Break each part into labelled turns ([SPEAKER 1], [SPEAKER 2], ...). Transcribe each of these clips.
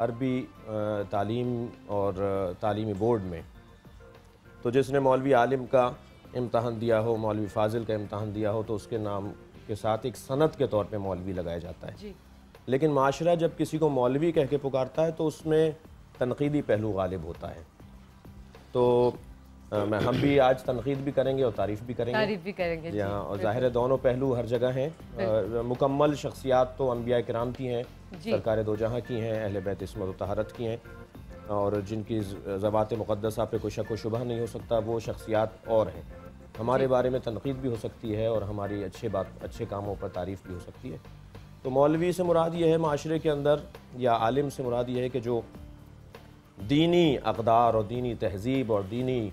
[SPEAKER 1] عربی تعلیم اور تعلیمی بورڈ میں، تو جس نے مولوی عالم کا امتحان دیا ہو، مولوی فاضل کا امتحان دیا ہو، تو اس کے نام کے ساتھ ایک سند کے طور پہ مولوی لگایا جاتا ہے
[SPEAKER 2] جی۔
[SPEAKER 1] لیکن معاشرہ جب کسی کو مولوی کہہ کے پکارتا ہے تو اس میں تنقیدی پہلو غالب ہوتا ہے. تو ہم بھی آج تنقید بھی کریں گے اور تعریف بھی کریں گے. جی ہاں، اور ظاہر ہے دونوں پہلو ہر جگہ ہیں. مکمل شخصیات تو انبیاء کرام کی ہیں، سرکار دو جہاں کی ہیں، اہل بیت عصمت و طہارت کی ہیں، اور جن کی ذوات مقدسہ پہ کوئی شک و شبہ نہیں ہو سکتا، وہ شخصیات اور ہیں. ہمارے بارے میں تنقید بھی ہو سکتی ہے اور ہماری اچھے کاموں پر تعریف بھی ہو سکتی ہے. تو مولوی سے مراد یہ ہے معاشرے کے اندر، یا عالم سے مراد یہ ہے کہ جو دینی اقدار اور دینی تہذیب اور دینی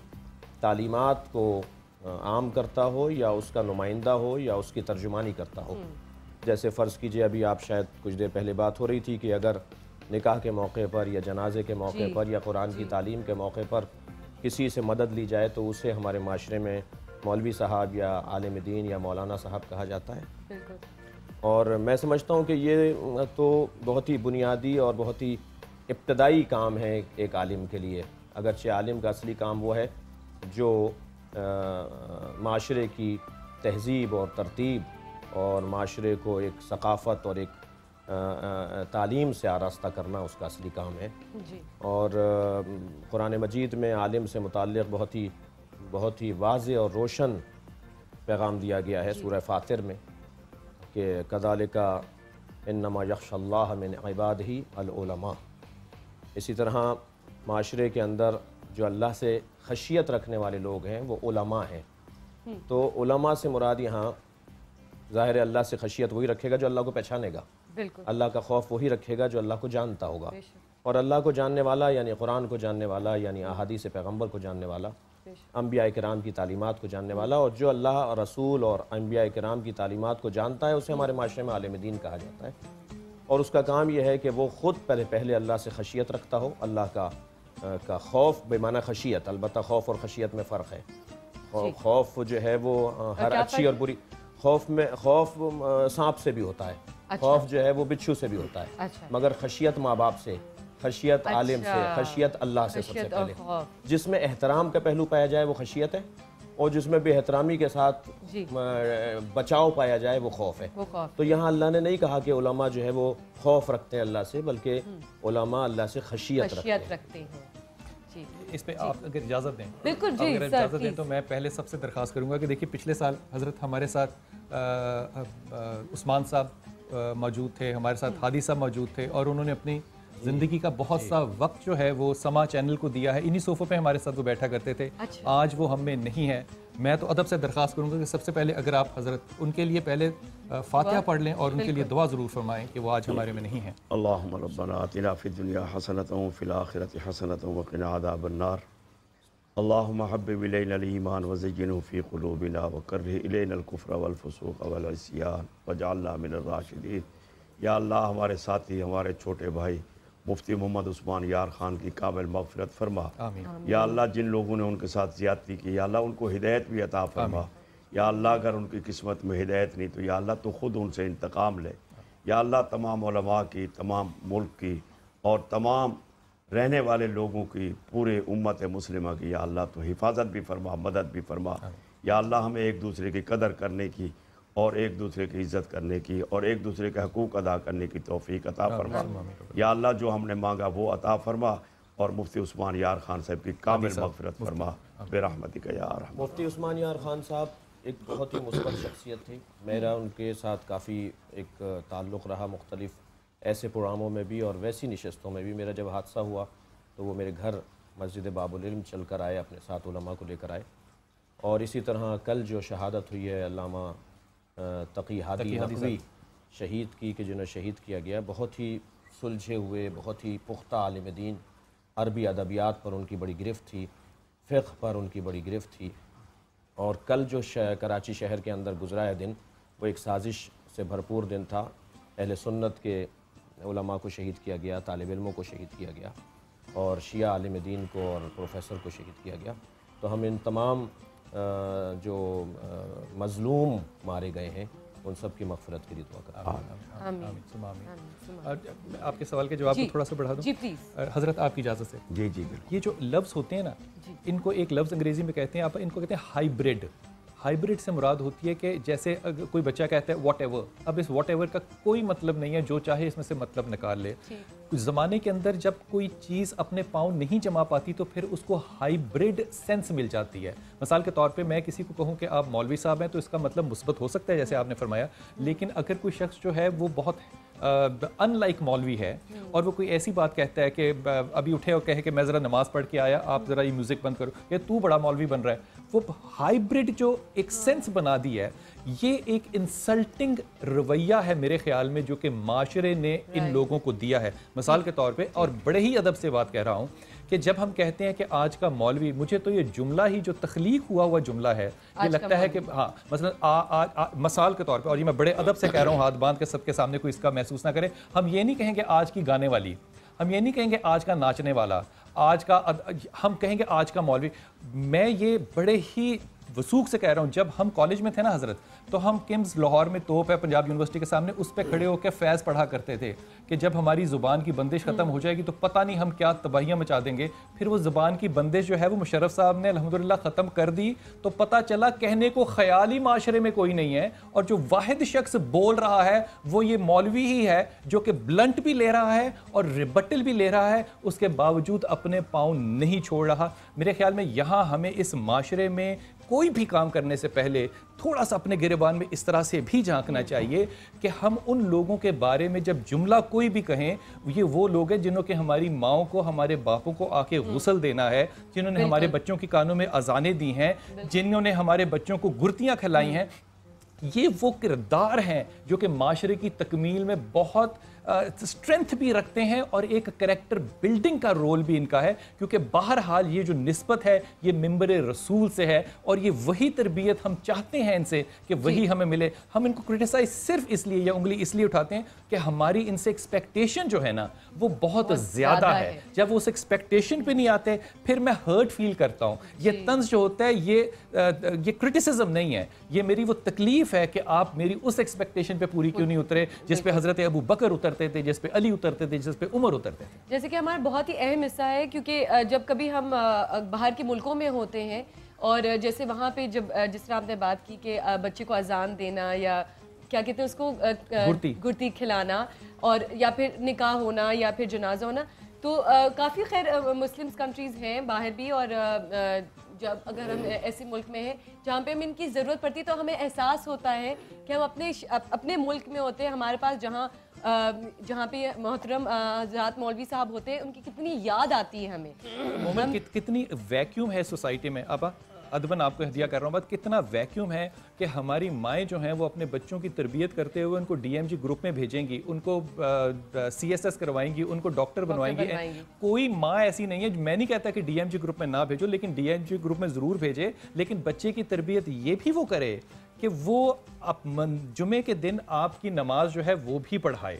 [SPEAKER 1] تعلیمات کو عام کرتا ہو، یا اس کا نمائندہ ہو، یا اس کی ترجمانی کرتا ہو. جیسے فرض کیجئے ابھی آپ شاید کچھ دیر پہلے بات ہو رہی تھی کہ اگر نکاح کے موقع پر یا جنازے کے موقع پر یا قرآن کی تعلیم کے موقع پر کسی سے مدد لی جائے تو اسے ہمارے معاشرے میں مولوی صاحب یا عالم دین یا مولانا صاحب کہا جاتا ہے. اور میں سمجھتا ہوں کہ یہ تو بہت ہی بنیادی اور بہت ہی ابتدائی کام ہے ایک عالم کے لیے، اگرچہ عالم کا اصلی کام وہ ہے جو معاشرے کی تہذیب اور ترتیب اور معاشرے کو ایک ثقافت اور ایک تعلیم سے آراستہ کرنا اس کا اصلی کام ہے. اور قرآن مجید میں عالم سے متعلق بہت ہی واضح اور روشن پیغام دیا گیا ہے سورہ فاطر میں کہ کذالک انما یخشی اللہ من عبادہ العلماء. اسی طرح معاشرے کے اندر جو اللہ سے خشیت رکھنے والے لوگ ہیں وہ علماء ہیں. تو علماء سے مراد یہاں ظاہر ہے اللہ سے خشیت وہی رکھے گا جو اللہ کو پہچانے گا، اللہ کا خوف وہی رکھے گا جو اللہ کو جانتا ہوگا. اور اللہ کو جاننے والا یعنی قرآن کو جاننے والا، یعنی احادیث پیغمبر کو جاننے والا، انبیاء کرام کی تعلیمات کو جاننے والا، اور جو اللہ اور رسول اور انبیاء کرام کی تعلیمات کو جانتا ہے اسے ہمارے معاشرے میں عالم دین کہا جاتا ہے. اور اس کا کام یہ ہے کہ وہ خود پہلے اللہ سے خشیت رکھتا ہو، اللہ کا خوف بے معنی خشیت. البتہ خوف اور خشیت میں فرق ہے. خوف جو ہے وہ ہر اچھی اور بری، خوف سانپ سے بھی ہوتا ہے، خوف جو ہے وہ بچھو سے بھی ہوتا ہے، مگر خشیت ماں باپ سے، خشیت عالم سے، خشیت اللہ سے سب سے پہلے. جس میں احترام کا پہلو پایا جائے وہ خشیت ہے، اور جس میں بے احترامی کے ساتھ بچاؤ پایا جائے وہ خوف ہے. تو یہاں اللہ نے نہیں کہا کہ علماء جو ہے وہ خوف رکھتے ہیں اللہ سے، بلکہ علماء اللہ سے خشیت رکھتے ہیں.
[SPEAKER 3] اس پہ آپ اگر اجازت دیں،
[SPEAKER 2] بالکل جی،
[SPEAKER 3] اگر اجازت دیں تو میں پہلے سب سے درخواست کروں گا کہ دیکھیے پچھلے سال حضرت ہمارے ساتھ عثمان صاحب موجود تھے، ہمارے ساتھ ہادی صاحب موجود تھے، اور انہوں نے اپنی زندگی کا بہت سا وقت جو ہے وہ سما چینل کو دیا ہے. انہی صوفوں پہ ہمارے ساتھ وہ بیٹھا کرتے تھے. آج وہ ہم میں نہیں ہے. میں تو ادب سے درخواست کروں گا کہ سب سے پہلے اگر آپ حضرت ان کے لیے پہلے فاتحہ پڑھ لیں اور ان کے لیے دعا ضرور فرمائیں کہ وہ آج ہمارے میں نہیں ہیں.
[SPEAKER 4] اللہم ربنا آتنا فی الدنیا حسنۃ وفی الآخرۃ حسنۃ وقنا عذاب النار. اللہم حبب الینا الایمان وزینہ فی قلوبنا وکرہ الینا الکفر والفسوق والعصیان واجعلنا من الراشدین. یا اللہ ہمارے ساتھی، ہمارے چھوٹے بھائی مفتی محمد عثمان یار خان کی کامل مغفرت فرما. یا اللہ جن لوگوں نے ان کے ساتھ زیادتی کی، یا اللہ ان کو ہدایت بھی عطا فرما. یا اللہ اگر ان کی قسمت میں ہدایت نہیں تو یا اللہ تو خود ان سے انتقام لے. یا اللہ تمام علماء کی، تمام ملک کی اور تمام رہنے والے لوگوں کی، پورے امت مسلمہ کی یا اللہ تو حفاظت بھی فرما، مدد بھی فرما. یا اللہ ہمیں ایک دوسرے کی قدر کرنے کی اور ایک دوسرے کی عزت کرنے کی اور ایک دوسرے کے حقوق ادا کرنے کی توفیق عطا فرما. یا اللہ جو ہم نے مانگا وہ عطا فرما، اور مفتی عثمان یار خان صاحب کی کامل مغفرت فرما برحمتک یا ارحم.
[SPEAKER 1] مفتی عثمان یار خان صاحب ایک بہت ہی مثبت شخصیت تھی. میرا ان کے ساتھ کافی ایک تعلق رہا، مختلف ایسے پروگراموں میں بھی اور ویسی نشستوں میں بھی. میرا جب حادثہ ہوا تو وہ میرے گھر مسجد باب العلم چل کر آئے، اپنے ساتھ علماء کو لے کر آئے. اور اسی طرح کل جو شہادت ہوئی ہے علامہ تقی ہادی نقوی شہید کی، کہ جنہیں شہید کیا گیا، بہت ہی سلجھے ہوئے، بہت ہی پختہ عالم دین. عربی ادبیات پر ان کی بڑی گرفت تھی، فقہ پر ان کی بڑی گرفت تھی. اور کل جو کراچی شہر کے اندر گزرا ہے دن، وہ ایک سازش سے بھرپور دن تھا. اہل سنت کے علماء کو شہید کیا گیا، طالب علموں کو شہید کیا گیا، اور شیعہ عالم دین کو اور پروفیسر کو شہید کیا گیا. تو ہم ان تمام جو مظلوم مارے گئے ہیں ان سب کی مغفرت کے لیے دعا کرتا ہوں.
[SPEAKER 3] آپ کے سوال کے جواب کو تھوڑا سا بڑھا دوں.
[SPEAKER 2] جی پلیز.
[SPEAKER 3] حضرت آپ کی اجازت سے.
[SPEAKER 5] جی جی بالکل.
[SPEAKER 3] یہ جو لفظ ہوتے ہیں نا, ان کو ایک لفظ انگریزی میں کہتے ہیں, آپ ان کو کہتے ہیں ہائیبریڈ. ہائیبریڈ سے مراد ہوتی ہے کہ جیسے کوئی بچہ کہتا ہے واٹ ایور, اب اس واٹ ایور کا کوئی مطلب نہیں ہے, جو چاہے اس میں سے مطلب نکال لے. کچھ زمانے کے اندر جب کوئی چیز اپنے پاؤں نہیں جما پاتی تو پھر اس کو ہائیبریڈ سینس مل جاتی ہے. مثال کے طور پہ میں کسی کو کہوں کہ آپ مولوی صاحب ہیں تو اس کا مطلب مثبت ہو سکتا ہے جیسے آپ نے فرمایا, لیکن اگر کوئی شخص جو ہے وہ بہت ان لائک مولوی ہے اور وہ کوئی ایسی بات کہتا ہے کہ ابھی اٹھے اور کہے کہ میں ذرا نماز پڑھ کے آیا, آپ ذرا یہ میوزک بند کرو, یا تو بڑا مولوی بن رہا ہے, وہ ہائیبریڈ جو ایک سینس بنا دی ہے, یہ ایک انسلٹنگ رویہ ہے میرے خیال میں جو کہ معاشرے نے ان لوگوں کو دیا ہے. مثال کے طور پہ, اور بڑے ہی ادب سے بات کہہ رہا ہوں, کہ جب ہم کہتے ہیں کہ آج کا مولوی, مجھے تو یہ جملہ ہی جو تخلیق ہوا جملہ ہے, یہ لگتا ہے کہ ہاں مثلا مثال کے طور پہ, اور یہ میں بڑے ادب سے کہہ رہا ہوں, ہاتھ باندھ کے سب کے سامنے کوئی اس کا محسوس نہ کرے, ہم یہ نہیں کہیں گے آج کی گانے والی, ہم یہ نہیں کہیں گے آج کا ناچنے والا, آج کا, ہم کہیں گے آج کا مولوی. میں یہ بڑے ہی وثوق سے کہہ رہا ہوں, جب ہم کالج میں تھے نا حضرت, تو ہم کمز لاہور میں توپ ہے پنجاب یونیورسٹی کے سامنے, اس پہ کھڑے ہو کے فیض پڑھا کرتے تھے کہ جب ہماری زبان کی بندش ختم ہو جائے گی تو پتہ نہیں ہم کیا تباہیاں مچا دیں گے. پھر وہ زبان کی بندش جو ہے وہ مشرف صاحب نے الحمدللہ ختم کر دی, تو پتہ چلا کہنے کو خیال ہی معاشرے میں کوئی نہیں ہے, اور جو واحد شخص بول رہا ہے وہ یہ مولوی ہی ہے جو کہ بلنٹ بھی لے رہا ہے اور ریبٹل بھی لے رہا ہے, اس کے باوجود اپنے پاؤں نہیں چھوڑ رہا. میرے خیال میں یہاں ہمیں اس معاشرے میں کوئی بھی کام کرنے سے پہلے تھوڑا سا اپنے گریبان میں اس طرح سے بھی جھانکنا چاہیے کہ ہم ان لوگوں کے بارے میں جب جملہ کوئی بھی کہیں, یہ وہ لوگ ہیں جنہوں کے ہماری ماؤں کو, ہمارے باپوں کو آ کے غسل دینا ہے, جنہوں نے ہمارے بچوں کی کانوں میں اذانیں دی ہیں, جنہوں نے ہمارے بچوں کو گرتیاں کھلائی ہیں. یہ وہ کردار ہیں جو کہ معاشرے کی تکمیل میں بہت اسٹرینتھ بھی رکھتے ہیں, اور ایک کریکٹر بلڈنگ کا رول بھی ان کا ہے, کیونکہ بہرحال یہ جو نسبت ہے یہ ممبر رسول سے ہے, اور یہ وہی تربیت ہم چاہتے ہیں ان سے کہ وہی ہمیں ملے. ہم ان کو کرٹیسائز صرف اس لیے یا انگلی اس لیے اٹھاتے ہیں کہ ہماری ان سے ایکسپیکٹیشن جو ہے نا وہ بہت زیادہ ہے. جب وہ اس ایکسپیکٹیشن پہ نہیں آتے پھر میں ہرٹ فیل کرتا ہوں. یہ طنز جو ہوتا ہے یہ کرٹیسزم نہیں ہے, یہ میری وہ تکلیف ہے کہ آپ میری اس ایکسپیکٹیشن پہ پوری کیوں نہیں اترے جس پہ حضرت ابو بکر اترتے تھے, جس پہ علی اترتے تھے, جس پہ عمر اترتے تھے.
[SPEAKER 2] جیسے کہ ہمارا بہت ہی اہم حصہ ہے, کیونکہ جب کبھی ہم باہر کے ملکوں میں ہوتے ہیں, اور جیسے وہاں پہ جب جس طرح آپ نے بات کی کہ بچے کو اذان دینا یا کیا کہتے ہیں اس کو گرتی کھلانا, اور یا پھر نکاح ہونا یا پھر جنازہ ہونا, تو کافی خیر مسلم کنٹریز ہیں باہر بھی, اور جب اگر ہم ایسے ملک میں ہیں جہاں پہ ہمیں ان کی ضرورت پڑتی ہے تو ہمیں احساس ہوتا ہے کہ ہم اپنے ملک میں ہوتے ہیں, ہمارے پاس جہاں پہ محترم حضرات مولوی صاحب ہوتے ہیں, ان کی کتنی یاد آتی ہے ہمیں.
[SPEAKER 3] کتنی ویکیوم ہے سوسائٹی میں. ابا ادبن آپ کو ہدیہ کر رہا ہوں بات, کتنا ویکیوم ہے کہ ہماری مائیں جو ہیں وہ اپنے بچوں کی تربیت کرتے ہوئے ان کو ڈی ایم جی گروپ میں بھیجیں گی, ان کو سی ایس ایس کروائیں گی, ان کو ڈاکٹر بنوائیں گی. کوئی ماں ایسی نہیں ہے, میں نہیں کہتا کہ ڈی ایم جی گروپ میں نہ بھیجو, لیکن ڈی ایم جی گروپ میں ضرور بھیجے, لیکن بچے کی تربیت یہ بھی وہ کرے کہ وہ جمعے کے دن آپ کی نماز جو ہے وہ بھی پڑھائے.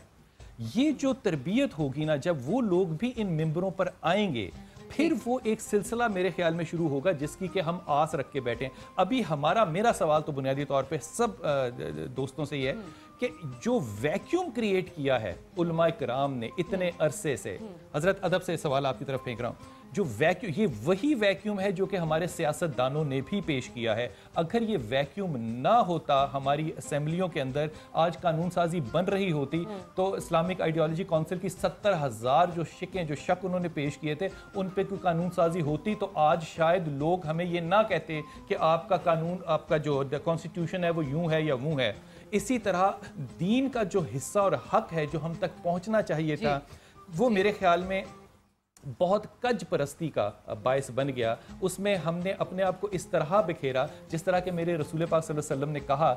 [SPEAKER 3] یہ جو تربیت ہوگی نا, جب وہ لوگ بھی ان ممبروں پر آئیں گے, پھر وہ ایک سلسلہ میرے خیال میں شروع ہوگا جس کی کہ ہم آس رکھ کے بیٹھیں. ابھی میرا سوال تو بنیادی طور پہ سب دوستوں سے یہ ہے کہ جو ویکیوم کریٹ کیا ہے علماء کرام نے اتنے عرصے سے, حضرت ادب سے سوال آپ کی طرف پھینک رہا ہوں, جو ویکیوم, یہ وہی ویکیوم ہے جو کہ ہمارے سیاست دانوں نے بھی پیش کیا ہے. اگر یہ ویکیوم نہ ہوتا, ہماری اسمبلیوں کے اندر آج قانون سازی بن رہی ہوتی, تو اسلامک آئیڈیالوجی کونسل کی 70,000 جو شک انہوں نے پیش کیے تھے ان پہ کوئی قانون سازی ہوتی, تو آج شاید لوگ ہمیں یہ نہ کہتے کہ آپ کا قانون, آپ کا جو کانسٹیٹیوشن ہے وہ یوں ہے یا وہ ہے. اسی طرح دین کا جو حصہ اور حق ہے جو ہم تک پہنچنا چاہیے تھا, وہ میرے خیال میں بہت کج پرستی کا باعث بن گیا. اس میں ہم نے اپنے آپ کو اس طرح بکھیرا جس طرح کہ میرے رسول پاک صلی اللہ علیہ وسلم نے کہا,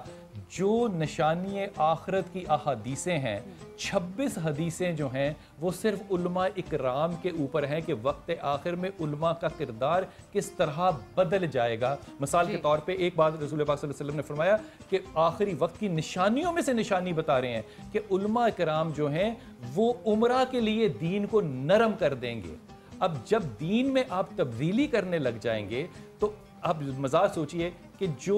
[SPEAKER 3] جو نشانی آخرت کی احادیثیں ہیں, 26 حدیثیں جو ہیں وہ صرف علماء اکرام کے اوپر ہیں کہ وقت آخر میں علماء کا کردار کس طرح بدل جائے گا. مثال کے طور پہ ایک بات رسول پاک صلی اللہ علیہ وسلم نے فرمایا کہ آخری وقت کی نشانیوں میں سے نشانی بتا رہے ہیں کہ علماء اکرام جو ہیں وہ عمرہ کے لیے دین کو نرم کر دیں گے. اب جب دین میں آپ تبدیلی کرنے لگ جائیں گے تو اب مزاج سوچئے کہ جو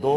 [SPEAKER 4] 2,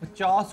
[SPEAKER 3] 50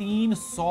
[SPEAKER 3] 300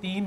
[SPEAKER 3] 3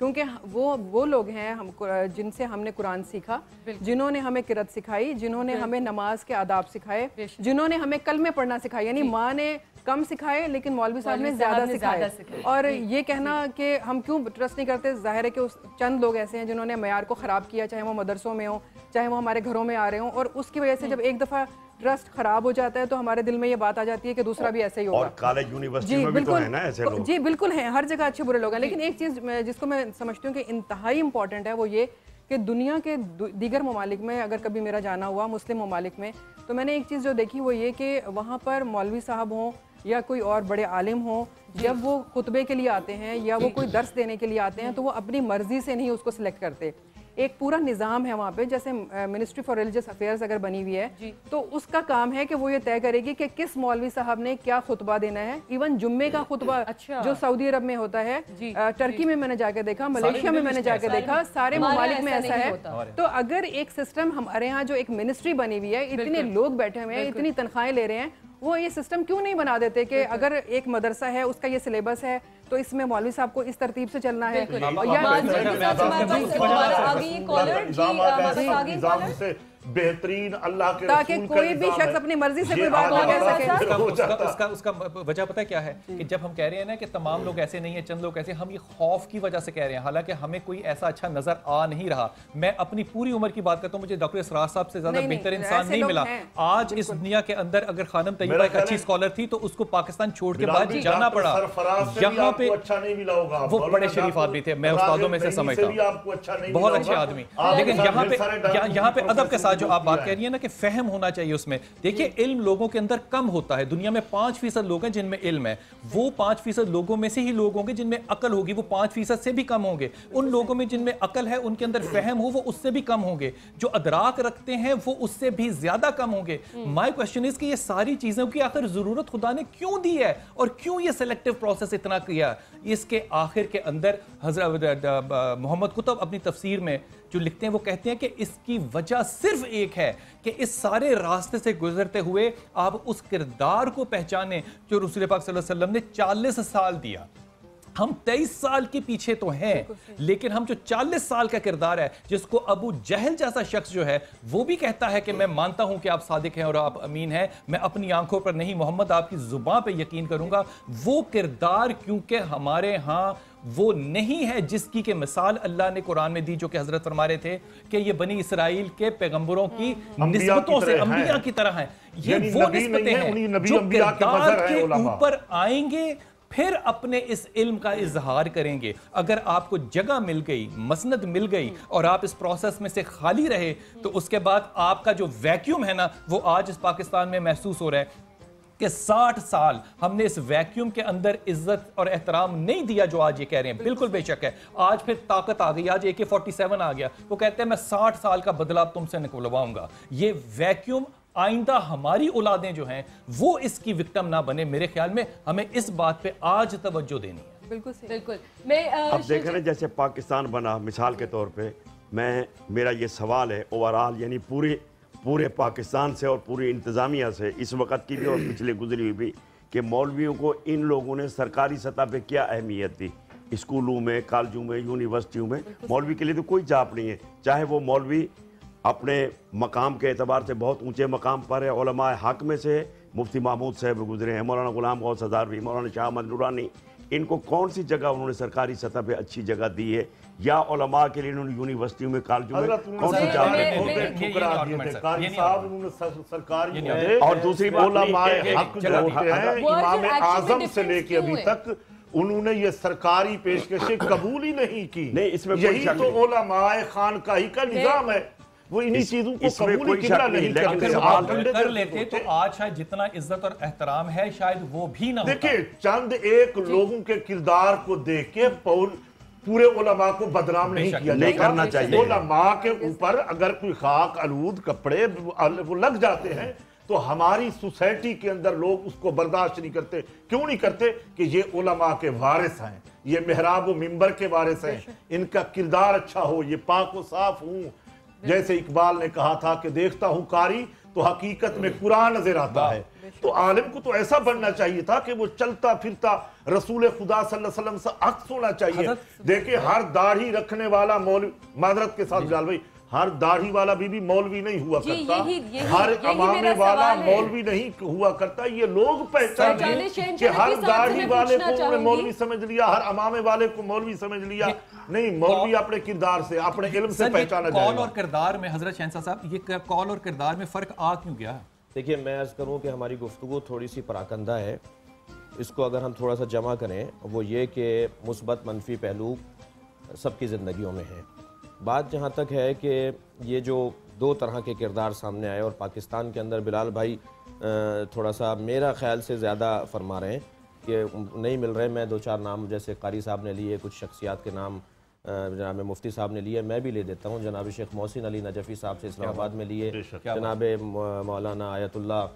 [SPEAKER 6] کیونکہ وہ لوگ ہیں جن سے ہم نے قرآن سیکھا، جنہوں نے ہمیں قرات سکھائی، جنہوں نے ہمیں نماز کے آداب سکھائے، جنہوں نے ہمیں کلمے پڑھنا سکھائے. یعنی ماں نے کم سکھائے لیکن مولوی صاحب نے زیادہ سکھائے. اور یہ کہنا کہ ہم کیوں ٹرسٹ نہیں کرتے، ظاہر ہے کہ چند لوگ ایسے ہیں جنہوں نے معیار کو خراب کیا، چاہے وہ مدرسوں میں ہوں، چاہے وہ ہمارے گھروں میں آ رہے ہوں، اور اس کی وجہ سے جب ایک دفعہ ٹرسٹ خراب ہو جاتا ہے تو ہمارے دل میں یہ بات آ جاتی ہے کہ دوسرا بھی ایسے ہی ہوگا.
[SPEAKER 4] اور کالج یونیورسٹی میں بھی تو ہیں نا ایسے لوگ.
[SPEAKER 6] جی بالکل ہیں، ہر جگہ اچھے برے لوگ ہیں. لیکن ایک چیز جس کو میں سمجھتی ہوں کہ انتہائی امپورٹنٹ ہے وہ یہ کہ دنیا کے دیگر ممالک میں اگر کبھی میرا جانا ہوا، مسلم ممالک میں، تو میں نے ایک چیز جو دیکھی وہ یہ کہ وہاں پر مولوی صاحب ہوں یا کوئی اور بڑے عالم ہوں، جب وہ خطبے کے لیے آتے ہیں یا وہ کوئی درس دینے کے لیے آتے ہیں تو وہ اپنی مرضی سے نہیں اس کو سلیکٹ کرتے. ایک پورا نظام ہے وہاں پہ، جیسے منسٹری فار ریلیجس افیئرز اگر بنی ہوئی ہے تو اس کا کام ہے کہ وہ یہ طے کرے گی کہ کس مولوی صاحب نے کیا خطبہ دینا ہے. ایون جمعے کا خطبہ جو سعودی عرب میں ہوتا ہے، ٹرکی میں نے جا کے دیکھا، ملیشیا میں نے جا کے دیکھا، سارے ممالک میں ایسا ہے. تو اگر ایک سسٹم ہمارے ہاں جو ایک منسٹری بنی ہوئی ہے، اتنے لوگ بیٹھے ہوئے ہیں، اتنی تنخواہیں لے رہے ہیں، وہ یہ سسٹم کیوں نہیں بنا دیتے کہ اگر ایک مدرسہ ہے اس کا یہ سلیبس ہے تو اس میں مولوی صاحب کو اس ترتیب سے چلنا ہے.
[SPEAKER 7] بہترین اللہ کے
[SPEAKER 6] تاکہ کوئی بھی شخص اپنی مرضی سے کوئی بات نہ کہہ سکے.
[SPEAKER 3] اس کا وجہ پتہ کیا ہے کہ جب ہم کہہ رہے ہیں نا کہ تمام لوگ ایسے نہیں ہیں، چند لوگ ایسے، ہم یہ خوف کی وجہ سے کہہ رہے ہیں، حالانکہ ہمیں کوئی ایسا اچھا نظر آ نہیں رہا. میں اپنی پوری عمر کی بات کرتا ہوں، مجھے ڈاکٹر اسرار صاحب سے زیادہ بہتر انسان نہیں ملا. آج اس دنیا کے اندر اگر خانم طیبہ ایک اچھی اسکالر تھی تو اس کو پاکستان چھوڑ کے باہر جانا پڑا. یہاں پہ وہ بڑے شریف آدمی تھے، میں استادوں میں سے سمجھتا ہوں، بہت اچھے آدمی. لیکن یہاں پہ ادب کے ساتھ جو آپ بات کہہ رہی ہیں نا کہ فہم ہونا چاہیے اس میں. دیکھیں علم لوگوں کے اندر کم ہوتا ہے. دنیا میں 5% لوگ ہیں جن میں علم ہے، وہ 5% لوگوں میں سے ہی لوگ ہوں گے جن میں عقل ہوگی، وہ 5% سے بھی کم ہوں گے. ان لوگوں میں جن میں عقل ہے، ان کے اندر فہم ہو، وہ اس سے بھی کم ہوں گے. جو ادراک رکھتے ہیں وہ اس سے بھی زیادہ کم ہوں گے. مائی کوشچن از کہ یہ ساری چیزوں کی آخر ضرورت خدا نے کیوں دی ہے اور کیوں یہ سلیکٹیو پروسیس اتنا کیا؟ اس کے آخر کے اندر حضرت محمد قطب اپنی تفسیر میں جو لکھتے ہیں وہ کہتے ہیں کہ اس کی وجہ صرف ایک ہے کہ اس سارے راستے سے گزرتے ہوئے آپ اس کردار کو پہچانیں جو رسول پاک صلی اللہ علیہ وسلم نے 40 سال دیا. ہم 23 سال کے پیچھے تو ہیں، لیکن ہم جو 40 سال کا کردار ہے، جس کو ابو جہل جیسا شخص جو ہے وہ بھی کہتا ہے کہ میں مانتا ہوں کہ آپ صادق ہیں اور آپ امین ہیں، میں اپنی آنکھوں پر نہیں محمد آپ کی زبان پہ یقین کروں گا. وہ کردار کیونکہ ہمارے ہاں وہ نہیں ہے جس کی مثال اللہ نے قرآن میں دی، جو کہ حضرت فرما رہے تھے کہ یہ بنی اسرائیل کے پیغمبروں کی نسبتوں سے انبیاء کی طرح ہیں. یہ وہ نسبتیں ہیں جو کردار کے اوپر آئیں گے، پھر اپنے اس علم کا اظہار کریں گے. اگر آپ کو جگہ مل گئی، مسند مل گئی اور آپ اس پروسیس میں سے خالی رہے تو اس کے بعد آپ کا جو ویکیوم ہے نا وہ آج اس پاکستان میں محسوس ہو رہا ہے کہ 60 سال ہم نے اس ویکیوم کے اندر عزت اور احترام نہیں دیا جو آج یہ کہہ رہے ہیں. بالکل بے شک ہے، آج پھر طاقت آ گئی، آج AK-47 آ گیا. وہ کہتے ہیں میں 60 سال کا بدلہ تم سے نکلواؤں گا. یہ ویکیوم آئندہ ہماری اولادیں جو ہیں وہ اس کی وکٹم نہ بنے. میرے خیال میں ہمیں اس بات پہ آج توجہ دینی ہے.
[SPEAKER 2] بالکل.
[SPEAKER 4] اب دیکھیں نا جیسے پاکستان بنا مثال کے طور پہ، میرا یہ سوال ہے اوورال، یعنی پورے پاکستان سے اور پوری انتظامیہ سے اس وقت کی بھی اور پچھلے گزری ہوئی بھی، کہ مولویوں کو ان لوگوں نے سرکاری سطح پہ کیا اہمیت دی. اسکولوں میں، کالجوں میں، یونیورسٹیوں میں مولوی کے لیے تو کوئی چاپ نہیں ہے. چاہے وہ مولوی اپنے مقام کے اعتبار سے بہت اونچے مقام پر ہے. علماء حق میں سے مفتی محمود صاحب گزرے ہیں، مولانا غلام غوث ہزاروی، مولانا شاہ احمد نورانی. ان کو کون سی جگہ انہوں نے سرکاری سطح پہ اچھی جگہ دی ہے؟ یا علماء کے لیے انہوں نے یونیورسٹیوں میں، کالجوں میں کون سی جگہ دی؟
[SPEAKER 7] اور دوسری علماء حق جو ہوتے ہیں امام اعظم سے لے کے ابھی تک انہوں نے یہ سرکاری پیشکشیں قبول ہی نہیں کی. یہی تو علماء خانقاہی کا نظام ہے. وہ انہی چیزوں کو قبول نہیں
[SPEAKER 3] کر لیتے تو آج شاید جتنا عزت اور احترام ہے شاید وہ بھی نہ ہوتا.
[SPEAKER 7] دیکھیں چند ایک لوگوں کے کردار کو دیکھ کے پورے علماء کو بدنام نہیں کیا
[SPEAKER 4] نہیں کرنا چاہیے.
[SPEAKER 7] علماء کے اوپر اگر کوئی خاک آلود کپڑے وہ لگ جاتے ہیں تو ہماری سوسائٹی کے اندر لوگ اس کو برداشت نہیں کرتے. کیوں نہیں کرتے؟ کہ یہ علماء کے وارث ہیں، یہ محراب و منبر کے وارث ہیں، ان کا کردار اچھا ہو، یہ پاک و صاف ہوں. جیسے اقبال نے کہا تھا کہ دیکھتا ہوں کاری تو حقیقت میں قرآن نظر آتا ہے. تو عالم کو تو ایسا بننا چاہیے تھا کہ وہ چلتا پھرتا رسول خدا صلی اللہ علیہ وسلم سے عکس ہونا چاہیے. دیکھیں ہر داڑھی رکھنے والا مولوی، معذرت کے ساتھ جلال بھائی، ہر داڑھی والا بھی مولوی نہیں ہوا کرتا، ہر امامے والا مولوی نہیں ہوا کرتا. یہ لوگ پہچان کہ ہر داڑھی والے کو انہوں نے مولوی سمجھ لیا، ہر امامے والے کو مولوی سمجھ لیا. نہیں، مولوی اپنے کردار سے، اپنے علم سے پہچانا جائے گا.
[SPEAKER 3] قول اور کردار میں حضرت شہنشاہ صاحب، یہ قول اور کردار میں فرق آ کیوں گیا؟
[SPEAKER 1] دیکھیے میں عرض کروں کہ ہماری گفتگو تھوڑی سی پراکندہ ہے. اس کو اگر ہم تھوڑا سا جمع کریں، وہ یہ کہ مثبت منفی پہلو سب کی زندگیوں میں ہیں. بات جہاں تک ہے کہ یہ جو دو طرح کے کردار سامنے آئے، اور پاکستان کے اندر بلال بھائی تھوڑا سا میرا خیال سے زیادہ فرما رہے ہیں کہ نہیں مل رہے. میں دو چار نام جیسے قاری صاحب نے لیے، کچھ شخصیات کے نام جناب مفتی صاحب نے لیے، میں بھی لے دیتا ہوں. جناب شیخ محسن علی نجفی صاحب سے اسلام آباد میں لیے، جناب مولانا آیت اللہ